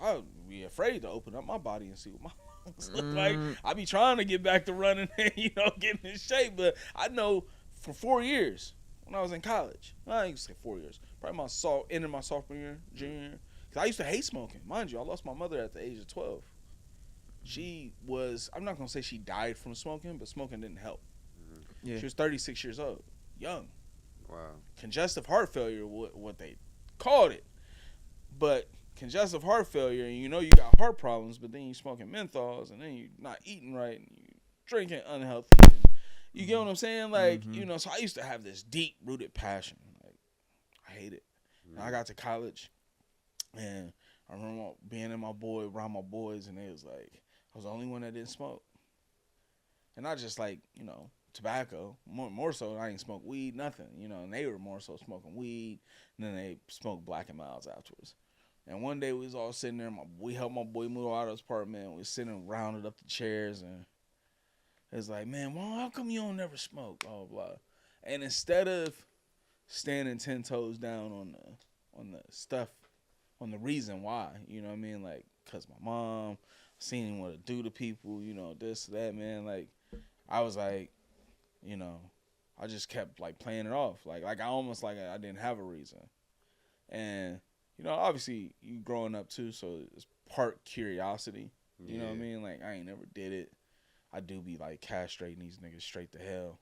I would be afraid to open up my body and see what my lungs look like. I be trying to get back to running and, you know, getting in shape, but I know for 4 years when I was in college, I ain't say 4 years, probably ended my sophomore year, junior year, because I used to hate smoking. Mind you, I lost my mother at the age of 12. She was, I'm not going to say she died from smoking, but smoking didn't help. Yeah. She was 36 years old, young. Wow. Congestive heart failure, what they called it. But congestive heart failure, and you know you got heart problems, but then you smoking menthols, and then you not eating right, and you drinking unhealthy. And you get what I'm saying? Like, you know, so I used to have this deep rooted passion. Like, I hate it. And I got to college, and I remember being around my boys, and they was like, I was the only one that didn't smoke. And not just like, you know, tobacco. More so, I didn't smoke weed, nothing. You know, and they were more so smoking weed, and then they smoked Black and Milds afterwards. And one day we was all sitting there. We helped my boy move out of his apartment. We was sitting rounded up the chairs, and it was like, man, well, how come you don't never smoke? Blah, blah, blah. And instead of standing 10 toes down on the stuff, on the reason why, you know what I mean? Like, because my mom seen what it do to people, you know, this, that, man. Like, I was like, you know, I just kept, like, playing it off. Like I almost like I didn't have a reason. And, you know, obviously, you growing up, too, so it's part curiosity. You know what I mean? Like, I ain't never did it. I do be, like, castrating these niggas straight to hell.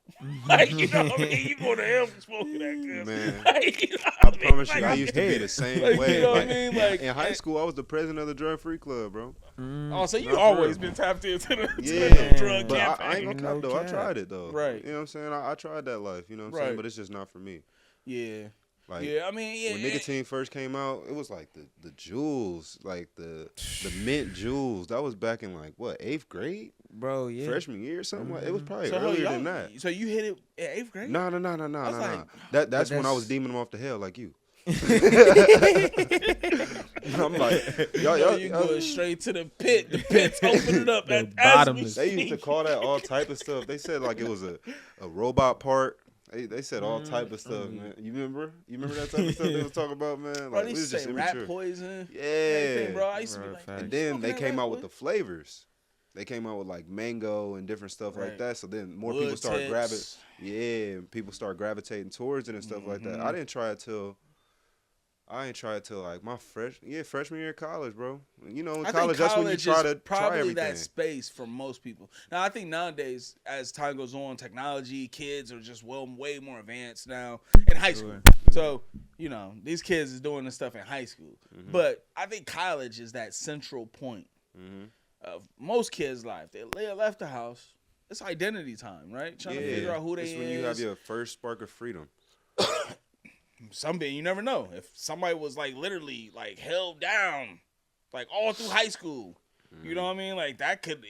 Like, you know what I mean? You go to hell for smoking that good. Man, like, you know I promise you, I used to be the same way. You know what I mean? Like, in high school, I was the president of the drug-free club, bro. Oh, so you always been tapped into the drug but campaign. I ain't gonna cap, though. I tried it, though. Right. You know what I'm saying? I tried that life, you know what I'm saying? But it's just not for me. Yeah. Like, yeah, I mean, when nicotine first came out, it was like the jewels, like the mint jewels. That was back in like what, 8th grade, bro? Yeah, freshman year or something. Like, it was probably so earlier than that. So you hit it at 8th grade? No. Like, That's when I was deeming them off to hell, like you. I'm like, y'all, you going straight to the pit. The pit's opening up. The as bottomless. They used to call that all type of stuff. They said like it was a robot part. They said all type of stuff, man. You remember that type of stuff they was talking about, man? Like, Bro, they we was used to just say immature. rat poison. Yeah. Everything, bro. I used to be like, And then they came out with the poison? flavors. They came out with like mango and different stuff like that. So then more Wood people start tips. people start gravitating towards it and stuff like that. I ain't tried till like my freshman year of college, bro. You know, in college, that's when you try everything. That space for most people. Now, I think nowadays, as time goes on, technology, kids are just way more advanced now in high school. So, you know, these kids is doing this stuff in high school. But I think college is that central point of most kids' life. They left the house. It's identity time, right? Trying to figure out who they is. It's when you have your first spark of freedom. Something you never know. If somebody was like literally like held down, like all through high school, you know what I mean? Like that could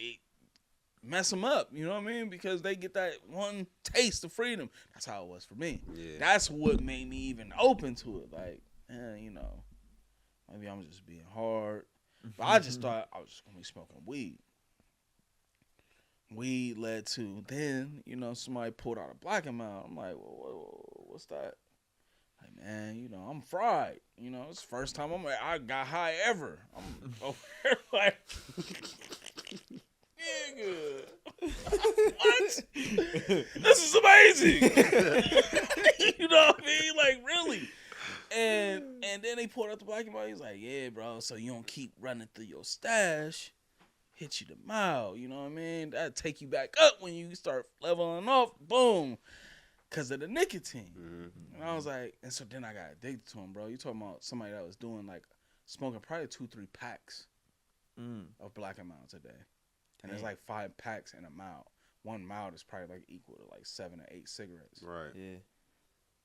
mess them up. You know what I mean? Because they get that one taste of freedom. That's how it was for me. Yeah. That's what made me even open to it. Like, you know, maybe I'm just being hard. But I just thought I was just gonna be smoking weed. Weed led to then, you know, somebody pulled out a Black and Mild. I'm like, what's that? Like, man, you know, I'm fried. You know, it's the first time I got high ever. I'm over here like, nigga, what? This is amazing. You know what I mean? Like, really. And then they pulled out the Black and Mild. He's like, yeah, bro, so you don't keep running through your stash. Hit you the mile, you know what I mean? That'll take you back up when you start leveling off. Boom. Because of the nicotine. And I was like, and so then I got addicted to him, bro. You talking about somebody that was doing like smoking probably 2-3 packs of Black and Milds a day. And there's like 5 packs in a mild. 1 mild is probably like equal to like 7 or 8 cigarettes. Right. Yeah.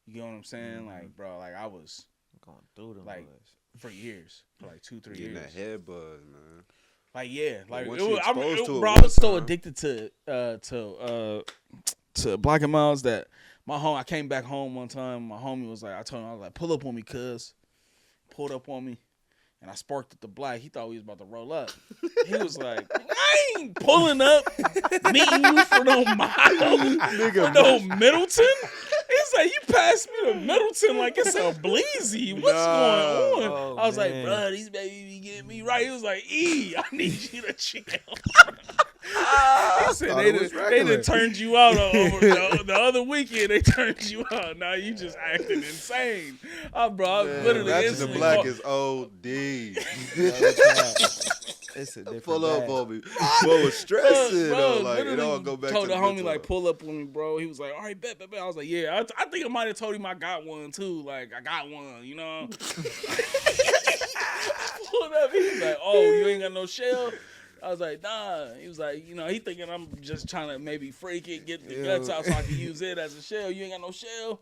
You get what I'm saying? Like, bro, like I was going through them like for years. For like 2-3 years. Getting that head buzz, man. Like, yeah. Like, once it was, bro, I was so addicted to Black and Milds that I came back home one time. My homie was like, I told him, I was like, pull up on me, cuz. Pulled up on me. And I sparked at the black. He thought we was about to roll up. He was like, I ain't pulling up, meeting you for no mile, for no Middleton. He's like, you passed me to Middleton like it's a Bleezy. What's going on? Oh, I was man. like, bro, these babies be getting me right. He was like, I need you to chill. He said they done turned you out over the other weekend. They turned you out. Now you just acting insane. Bro, I literally Back to the instantly Black called- is OD. It's a different Pull up bag. on me. Boy was stressing though. Like it literally all go back told to the the homie good like times. pull up on me, bro. He was like, all right, bet. I was like, yeah. I think I might have told him I got one too. Like I got one, you know. Pulled up. He was like, oh, you ain't got no shell. I was like, nah. He was like, you know, he thinking I'm just trying to maybe freak it, get the guts out so I can use it as a shell. You ain't got no shell.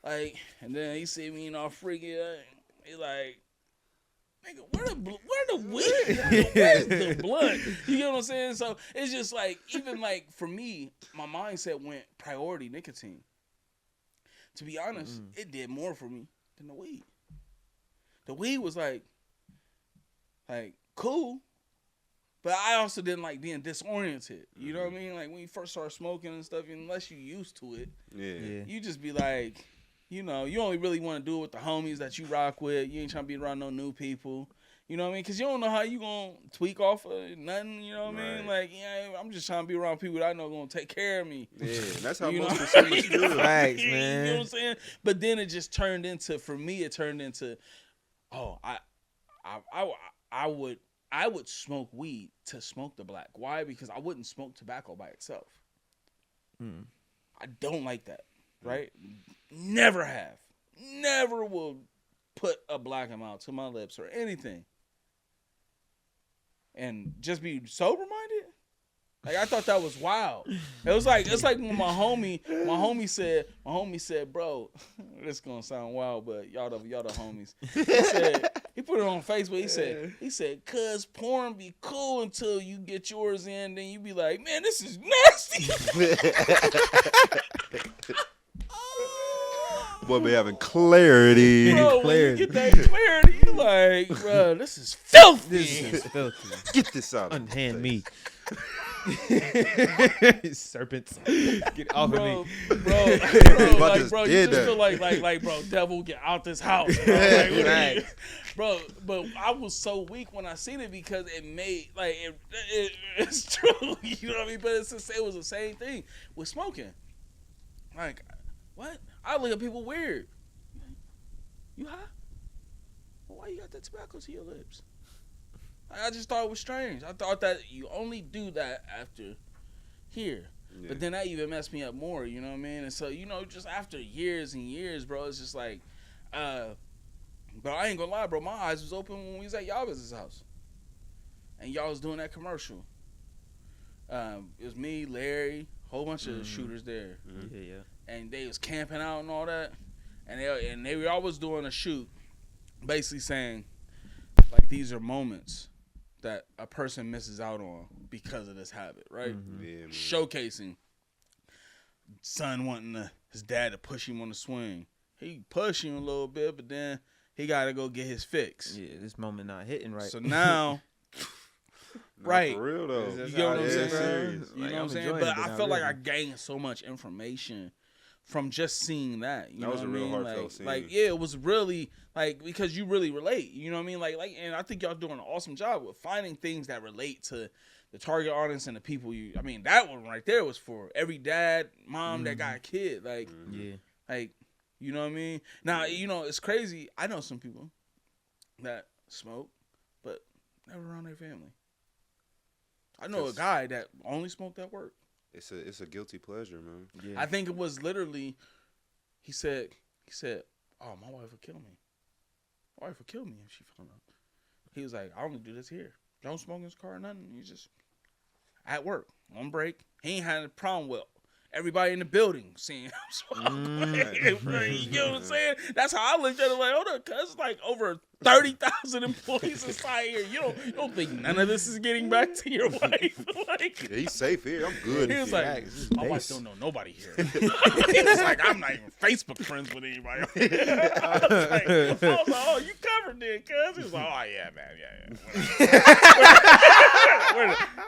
Like, and then he see me, you know, freaking. He like, nigga, where the weed? Where's the blood? You get what I'm saying? So it's just like, even like for me, my mindset went priority nicotine. To be honest, it did more for me than the weed. The weed was like cool, but I also didn't like being disoriented. You know what I mean? Like when you first start smoking and stuff, unless you used to it, you just be like, you know, you only really want to do it with the homies that you rock with. You ain't trying to be around no new people. You know what I mean? Because you don't know how you going to tweak off of nothing. You know what I mean? Like, yeah, I'm just trying to be around people that I know going to take care of me. Yeah, that's how you most know? consumers feel. Facts, You man. know what I'm saying? But then it just turned into, for me, oh, I would smoke weed to smoke the black. Why? Because I wouldn't smoke tobacco by itself. I don't like that, right? Never have. Never will put a black amount to my lips or anything. And just be sober minded. Like I thought that was wild. It's like when my homie said, bro, this gonna sound wild, but y'all the homies. He put it on Facebook. He said, cuz porn be cool until you get yours in, then you be like, man, this is nasty. Boy be having clarity. Bro, when you get that clarity, you like, bro, this is filthy. This is filthy. Get this out. Unhand me. Serpents. Get off Bro, of me. bro, like, bro, you just feel like, bro, devil, get out this house, bro. Like, what are you- bro, but I was so weak when I seen it because it made, like, it's true, you know what I mean? But it was the same thing with smoking. Like, what? I look at people weird. You high? Well, why you got that tobacco to your lips? I just thought it was strange. I thought that you only do that after here. Yeah. But then that even messed me up more, you know what I mean? And so, you know, just after years and years, bro, it's just like, but I ain't gonna lie, bro, my eyes was open when we was at y'all business house. And y'all was doing that commercial. It was me, Larry, whole bunch of shooters there. Yeah. And they was camping out and all that. And they were always doing a shoot, basically saying, like, these are moments that a person misses out on because of this habit, right? Yeah, showcasing son wanting his dad to push him on the swing. He pushed him a little bit, but then he got to go get his fix. Yeah, this moment not hitting right. So now, right. For real, though. You get what I'm saying? Serious. You know what I'm saying? But I felt like I gained so much information from just seeing that. You know what I mean? Yeah, it was really, like, because you really relate. You know what I mean? Like, and I think y'all doing an awesome job with finding things that relate to the target audience and the people I mean, that one right there was for every dad, mom that got a kid. Like, like, you know what I mean? Now, you know, it's crazy. I know some people that smoke, but never around their family. I know a guy that only smoked at work. It's a guilty pleasure, man. Yeah. I think it was literally, he said, oh, my wife would kill me. My wife would kill me if she found out. He was like, I only do this here. Don't smoke in his car or nothing. You just at work, on break. He ain't had a problem with everybody in the building seeing him smoke. You know what I'm saying? That's how I looked at it. Like, hold on, cuz it's like over 30,000 employees inside here. You don't think none of this is getting back to your wife? Like, yeah, he's safe here. I'm good. He was like, my wife don't know nobody here. He was like, I'm not even Facebook friends with anybody. I was like, oh, you covered then, cuz. He was like, oh yeah, man,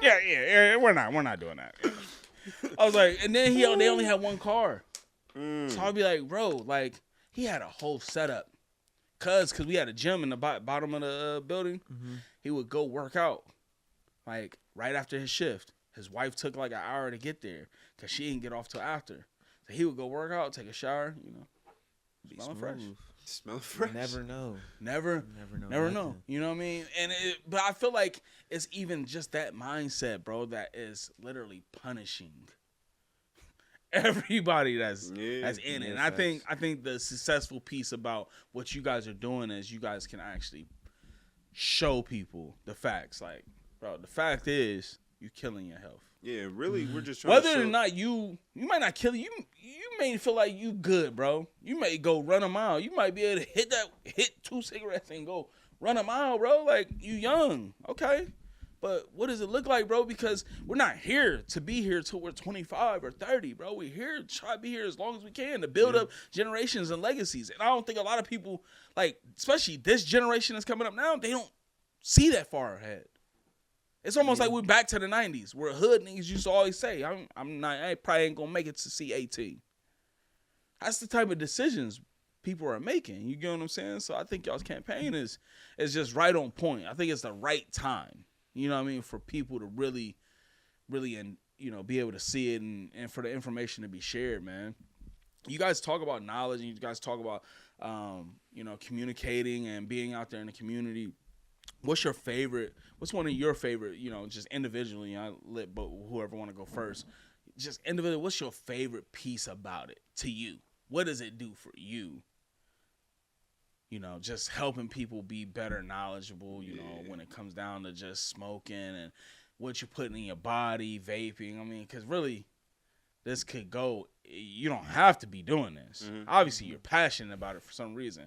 yeah. We're not doing that. I was like, and then they only had one car. So I'd be like, bro, like, he had a whole setup. Cause we had a gym in the bottom of the building. He would go work out, like, right after his shift. His wife took like an hour to get there because she didn't get off till after. So he would go work out, take a shower, you know, smelling fresh. Smell fresh. Never know. Never know. You know what I mean? But I feel like it's even just that mindset, bro, that is literally punishing everybody that's in it. And I think the successful piece about what you guys are doing is you guys can actually show people the facts. Like, bro, the fact is you killing your health. Yeah, really, we're just trying whether or not you might not kill you may feel like you good, bro. You may go run a mile. You might be able to hit 2 cigarettes and go run a mile, bro. Like, you young, okay. But what does it look like, bro? Because we're not here to be here till we're 25 or 30, bro. We're here to try to be here as long as we can to build up generations and legacies. And I don't think a lot of people, like, especially this generation that's coming up now, they don't see that far ahead. It's almost like we're back to the 90s where hood niggas used to always say, I probably ain't going to make it to see 18. That's the type of decisions people are making. You get what I'm saying? So I think y'all's campaign is just right on point. I think it's the right time. You know what I mean? For people to really, and be able to see it and for the information to be shared, man. You guys talk about knowledge and you guys talk about, communicating and being out there in the community. What's one of your favorite, just individually, I let but whoever want to go first, just individually, what's your favorite piece about it to you? What does it do for you? Just helping people be better knowledgeable, when it comes down to just smoking and what you're putting in your body, vaping. I mean, because really, this could go, you don't have to be doing this. Mm-hmm. Obviously, you're passionate about it for some reason.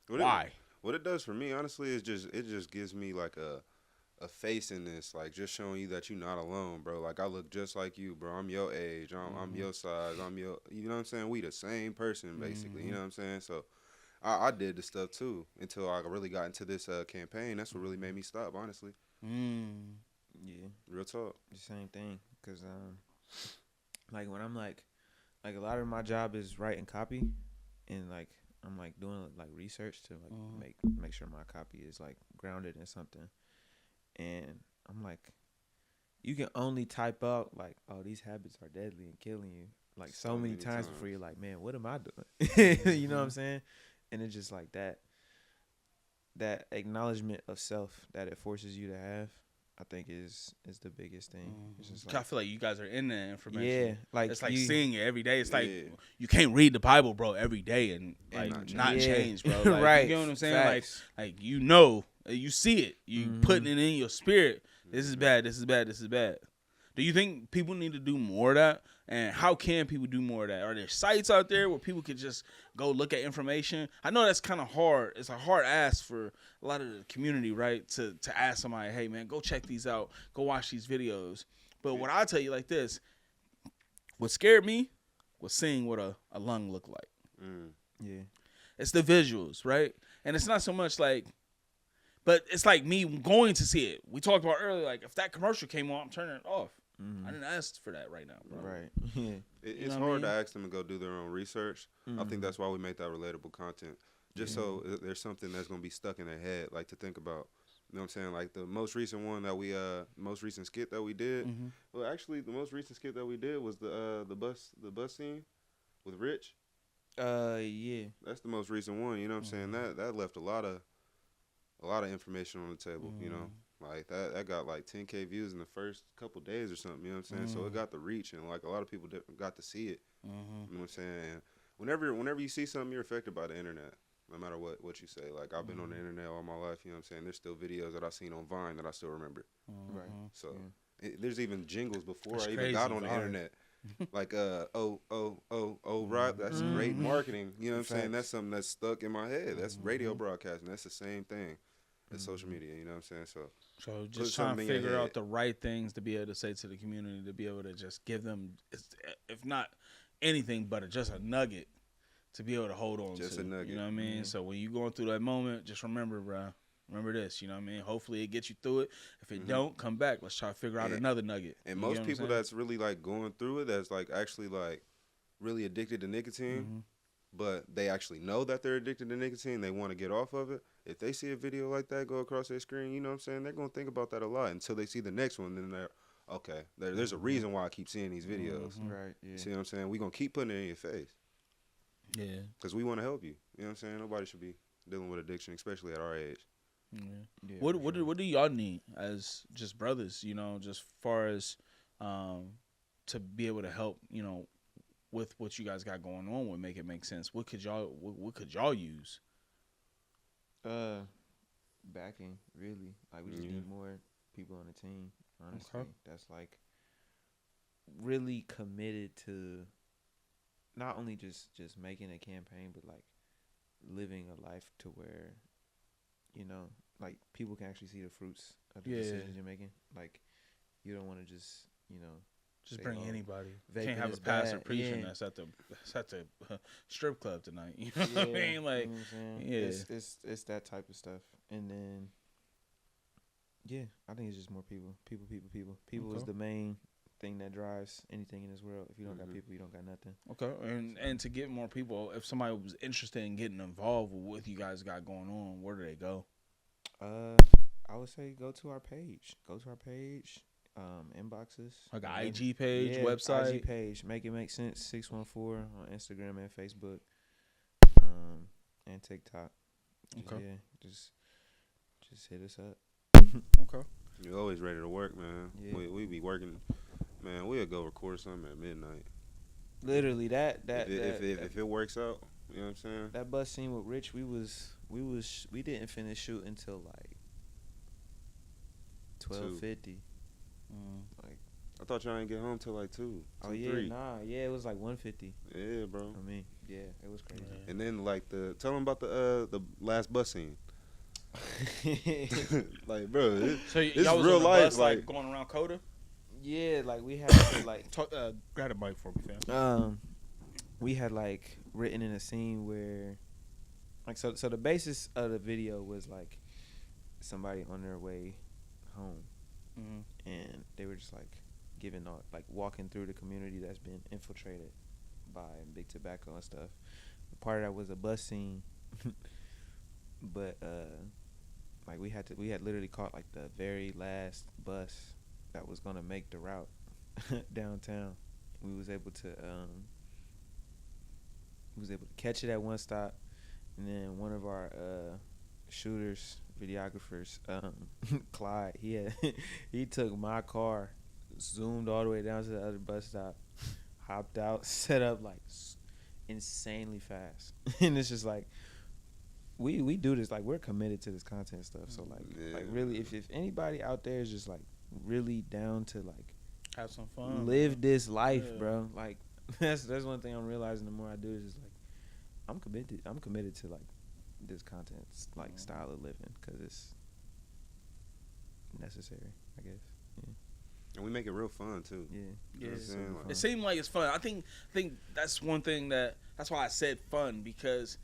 Why? What it does for me, honestly, is it just gives me like a face in this, like just showing you that you're not alone, bro. Like I look just like you, bro. I'm your age. I'm your size. You know what I'm saying? We the same person, basically. You know what I'm saying? So I did the stuff too until I really got into this campaign. That's what really made me stop, honestly. Yeah. Real talk. The same thing, cause like when I'm like a lot of my job is writing copy, and like I'm like doing like research to like make sure my copy is like grounded in something, and I'm like, you can only type out like, oh, these habits are deadly and killing you, like so many times before you're like, man, what am I doing? You know what I'm saying? And it's just like that acknowledgement of self that it forces you to have, I think is the biggest thing. It's just like, I feel like you guys are in that information. Yeah, like it's like seeing it every day. It's like you can't read the Bible, bro, every day and like not change, bro. Like, right. You get what I'm saying? Facts. Like you see it. You putting it in your spirit. This is bad. This is bad. This is bad. Do you think people need to do more of that? And how can people do more of that? Are there sites out there where people could just go look at information? I know that's kind of hard. It's a hard ask for a lot of the community, right? To ask somebody, hey, man, go check these out. Go watch these videos. But what I tell you like this, what scared me was seeing what a lung looked like. Yeah. It's the visuals, right? And it's not so much like, but it's like me going to see it. We talked about earlier, like if that commercial came on, I'm turning it off. I didn't ask for that right now, bro. Right. Yeah. It's hard to ask them to go do their own research. I think that's why we make that relatable content. Just so there's something that's going to be stuck in their head, like to think about. You know what I'm saying? Like the most recent one that we, most recent skit that we did. Well, actually, the most recent skit that we did was the bus scene with Rich. Yeah. That's the most recent one. You know what I'm saying? That left a lot of information on the table. You know. Like that got like 10K views in the first couple days or something, you know what I'm saying? So it got the reach, and like a lot of people got to see it. You know what I'm saying? And whenever you see something, you're affected by the internet, no matter what you say. Like I've been on the internet all my life, you know what I'm saying? There's still videos that I've seen on Vine that I still remember. Right. So there's even jingles before That's I even crazy, got on the Vine. internet. Like right, that's great marketing. You know what I'm saying? That's something that's stuck in my head. That's radio broadcasting. That's the same thing. It's social media, you know what I'm saying? So just trying to figure out the right things to be able to say to the community, to be able to just give them, if not anything, but just a nugget to be able to hold on just to. A nugget. You know what I mean? So when you're going through that moment, just remember, bro. Remember this, you know what I mean? Hopefully it gets you through it. If it don't, come back. Let's try to figure out another nugget. And most people that's really like going through it, that's like actually like really addicted to nicotine, but they actually know that they're addicted to nicotine, they want to get off of it. If they see a video like that go across their screen, you know what I'm saying, they're going to think about that a lot until they see the next one. Then they're, okay, there's a reason why I keep seeing these videos. Right, yeah. See what I'm saying? We're going to keep putting it in your face. Yeah. Because we want to help you. You know what I'm saying? Nobody should be dealing with addiction, especially at our age. Yeah. Yeah, What do y'all need as just brothers? You know, just far as to be able to help. You know, with what you guys got going on, would make it make sense. What could y'all use? Backing, really. Like, we just need more people on the team, honestly. Okay. That's like really committed to not only just making a campaign, but like living a life to where, you know, like people can actually see the fruits of the decisions you're making. Like, you don't want to just, you know, Just say, bring oh, anybody. vaping Can't have a is pastor bad. preaching Yeah. that's at the strip club tonight. You know what I mean? Like, you know what I'm saying? yeah. It's that type of stuff. And then, yeah, I think it's just more people. People is Okay. the main thing that drives anything in this world. If you don't got people, you don't got nothing. Okay, and to get more people, if somebody was interested in getting involved with what you guys got going on, where do they go? I would say go to our page. Inboxes. Like an whatever. IG page, Yeah, website. IG page. Make it make sense. 614 on Instagram and Facebook. And TikTok. Okay. Yeah, just hit us up. Okay. You're always ready to work, man. Yeah. We be working, man. We'll go record something at midnight. Literally that if it works out, you know what I'm saying? that bus scene with Rich, we didn't finish shooting until like 12:50. Like, I thought y'all didn't get home till like 2. oh 2, yeah, 3. it was like 1:50. Yeah, bro. I mean, yeah, it was crazy. And then like tell them about the last bus scene. Like, bro, So this y'all is was real on the life, bus, like like- going around Coda. Yeah, like we had to like Talk, grab a mic for me, fam. we had like written in a scene where like so the basis of the video was like somebody on their way home, and they were just like giving out, like walking through the community that's been infiltrated by big tobacco and stuff. Part of that was a bus scene. But like we had literally caught like the very last bus that was gonna make the route downtown. We was able to catch it at one stop, and then one of our shooters, videographers, Clyde, he took my car, zoomed all the way down to the other bus stop, hopped out, set up like insanely fast, and it's just like. We do this, like, we're committed to this content stuff. So like really, if anybody out there is just like really down to like Have some fun. live this life, Yeah. bro. Like that's one thing I'm realizing. The more I do is just like I'm committed to like this content like style of living because it's necessary, I guess. Yeah. and we make it real fun too. Yeah. Yeah, It's super fun. It seemed like it's fun. I think that's one thing that's why I said fun, because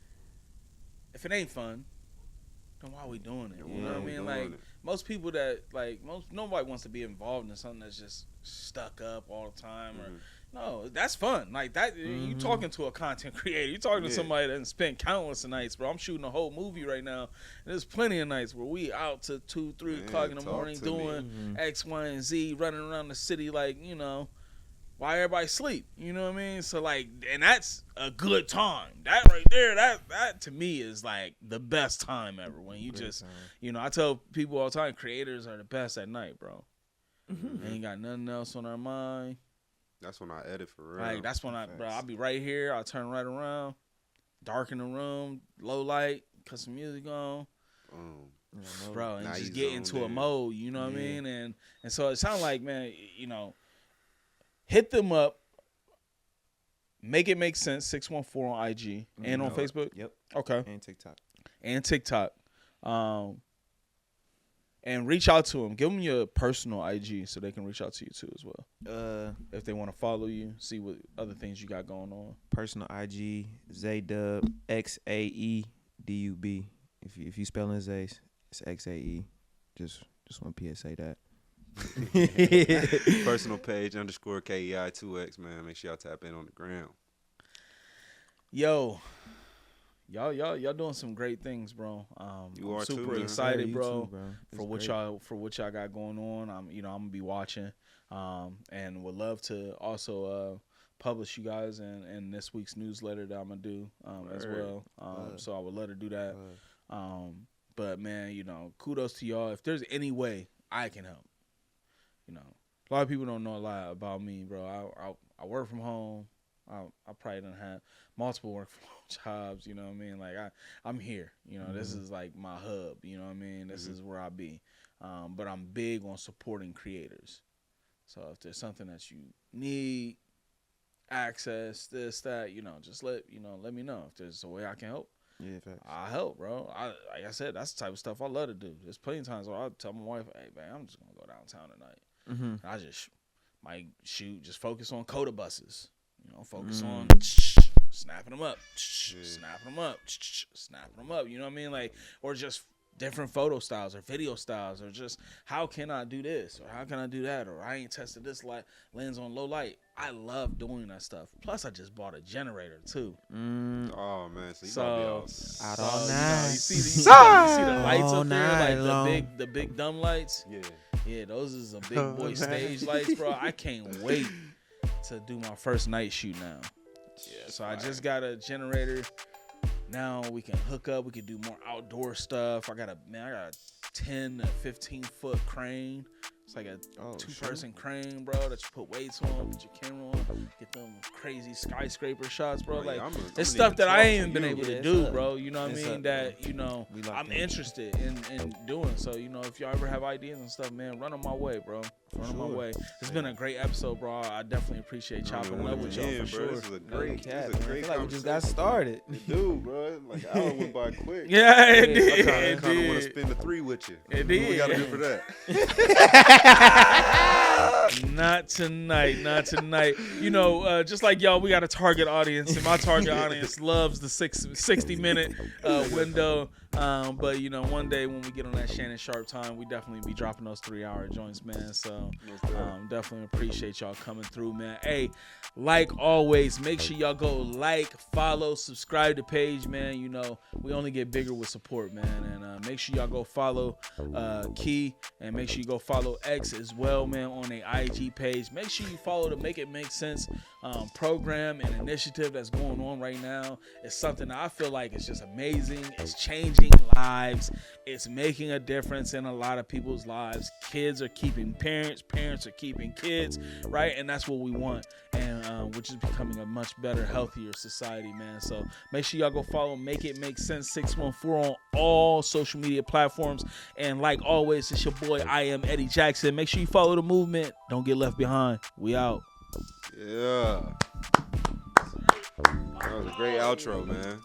if it ain't fun, then why are we doing it? You know what I mean? Like most people nobody wants to be involved in something that's just stuck up all the time. Or no, that's fun. Like that, you talking to a content creator. You talking to somebody that spent countless of nights, bro. I'm shooting a whole movie right now, and there's plenty of nights where we out to 2, 3 o'clock in the morning doing X, Y, and Z, running around the city like, you know, while everybody sleep. You know what I mean? So like, and that's a good time. That right there, that to me is like the best time ever. When you Great just, time. you know, I tell people all the time, creators are the best at night, bro. Ain't got nothing else on our mind. That's when I edit for real. Like that's when I'll be right here. I'll turn right around, darken the room, low light, cut some music on, bro, and Now just you get zoned into a in. mode. You know what I mean? And so it sounds like, man, you know, hit them up. Make it make sense. 614 on IG and on Facebook. Yep. Okay. And TikTok. And reach out to them. Give them your personal IG so they can reach out to you too as well. If they want to follow you, see what other things you got going on. Personal IG Zaydub XAEDUB. If you spelling Zays, it's XAE. Just want PSA that. Personal page _KEI2X, man. Make sure y'all tap in on the gram. Yo, y'all doing some great things, bro. You I'm are super too, man. excited, Yeah, bro, you too, bro. for what y'all got going on. I'm gonna be watching, and would love to also publish you guys in this week's newsletter that I'm gonna do as well. So I would let her do that. But man, you know, kudos to y'all. If there's any way I can help, you know, a lot of people don't know a lot about me, bro. I work from home. I probably don't have multiple work from home jobs. You know what I mean? Like I'm here. You know, this is like my hub. You know what I mean? This is where I be. But I'm big on supporting creators. So if there's something that you need, access, this, that, you know, just let me know. If there's a way I can help, I'll help, bro. Like I said, that's the type of stuff I love to do. There's plenty of times where I'll tell my wife, hey, man, I'm just going to go downtown tonight. I just might just focus on coda buses. You know, focus on snapping them up, snapping them up, snapping them up. You know what I mean? Like, or just different photo styles or video styles, or just how can I do this or how can I do that, or I ain't tested this lens on low light. I love doing that stuff. Plus, I just bought a generator too. Oh man, so you gotta be out all night. You see the lights up there, like the big dumb lights. Yeah, those is a big boy stage lights, bro. I can't wait to do my first night shoot now. Yeah, so I just got a generator. Now we can hook up. We can do more outdoor stuff. I got a 10 to 15 foot crane. It's like a two-person crane, bro, that you put weights on, put your camera on, get them crazy skyscraper shots, bro. Like, it's stuff that I ain't even been able to do, bro. You know what I mean? That, you know, I'm interested in doing. So, you know, if y'all ever have ideas and stuff, man, run them my way, bro. Run them my way. It's been a great episode, bro. I definitely appreciate chopping it up with y'all for sure. This is a great I feel like we just got started. Dude, bro, like an hour went by quick. Yeah, it did. I kind of want to spend the 3 with you. It What did. we got to do for that? Not tonight. You know, just like y'all, we got a target audience, and my target audience loves the 60-minute window. But you know, one day when we get on that Shannon Sharp time, we definitely be dropping those 3-hour joints, man. So definitely appreciate y'all coming through, man. Hey, like always, make sure y'all go like, follow, subscribe to the page, man. You know, we only get bigger with support, man. And make sure y'all go follow Key, and make sure you go follow X as well, man, on their IG page. Make sure you follow the Make It Make Sense program and initiative that's going on right now. It's something that I feel like is just amazing. It's changing lives. It's making a difference in a lot of people's lives. Kids are keeping parents. Parents are keeping kids, right? And that's what we want. And which is becoming a much better, healthier society, man. So make sure y'all go follow Make It Make Sense 614 on all social media platforms. And like always, it's your boy, I am Eddie Jackson. Make sure you follow the movement. Don't get left behind. We out. Yeah. That was a great outro, man.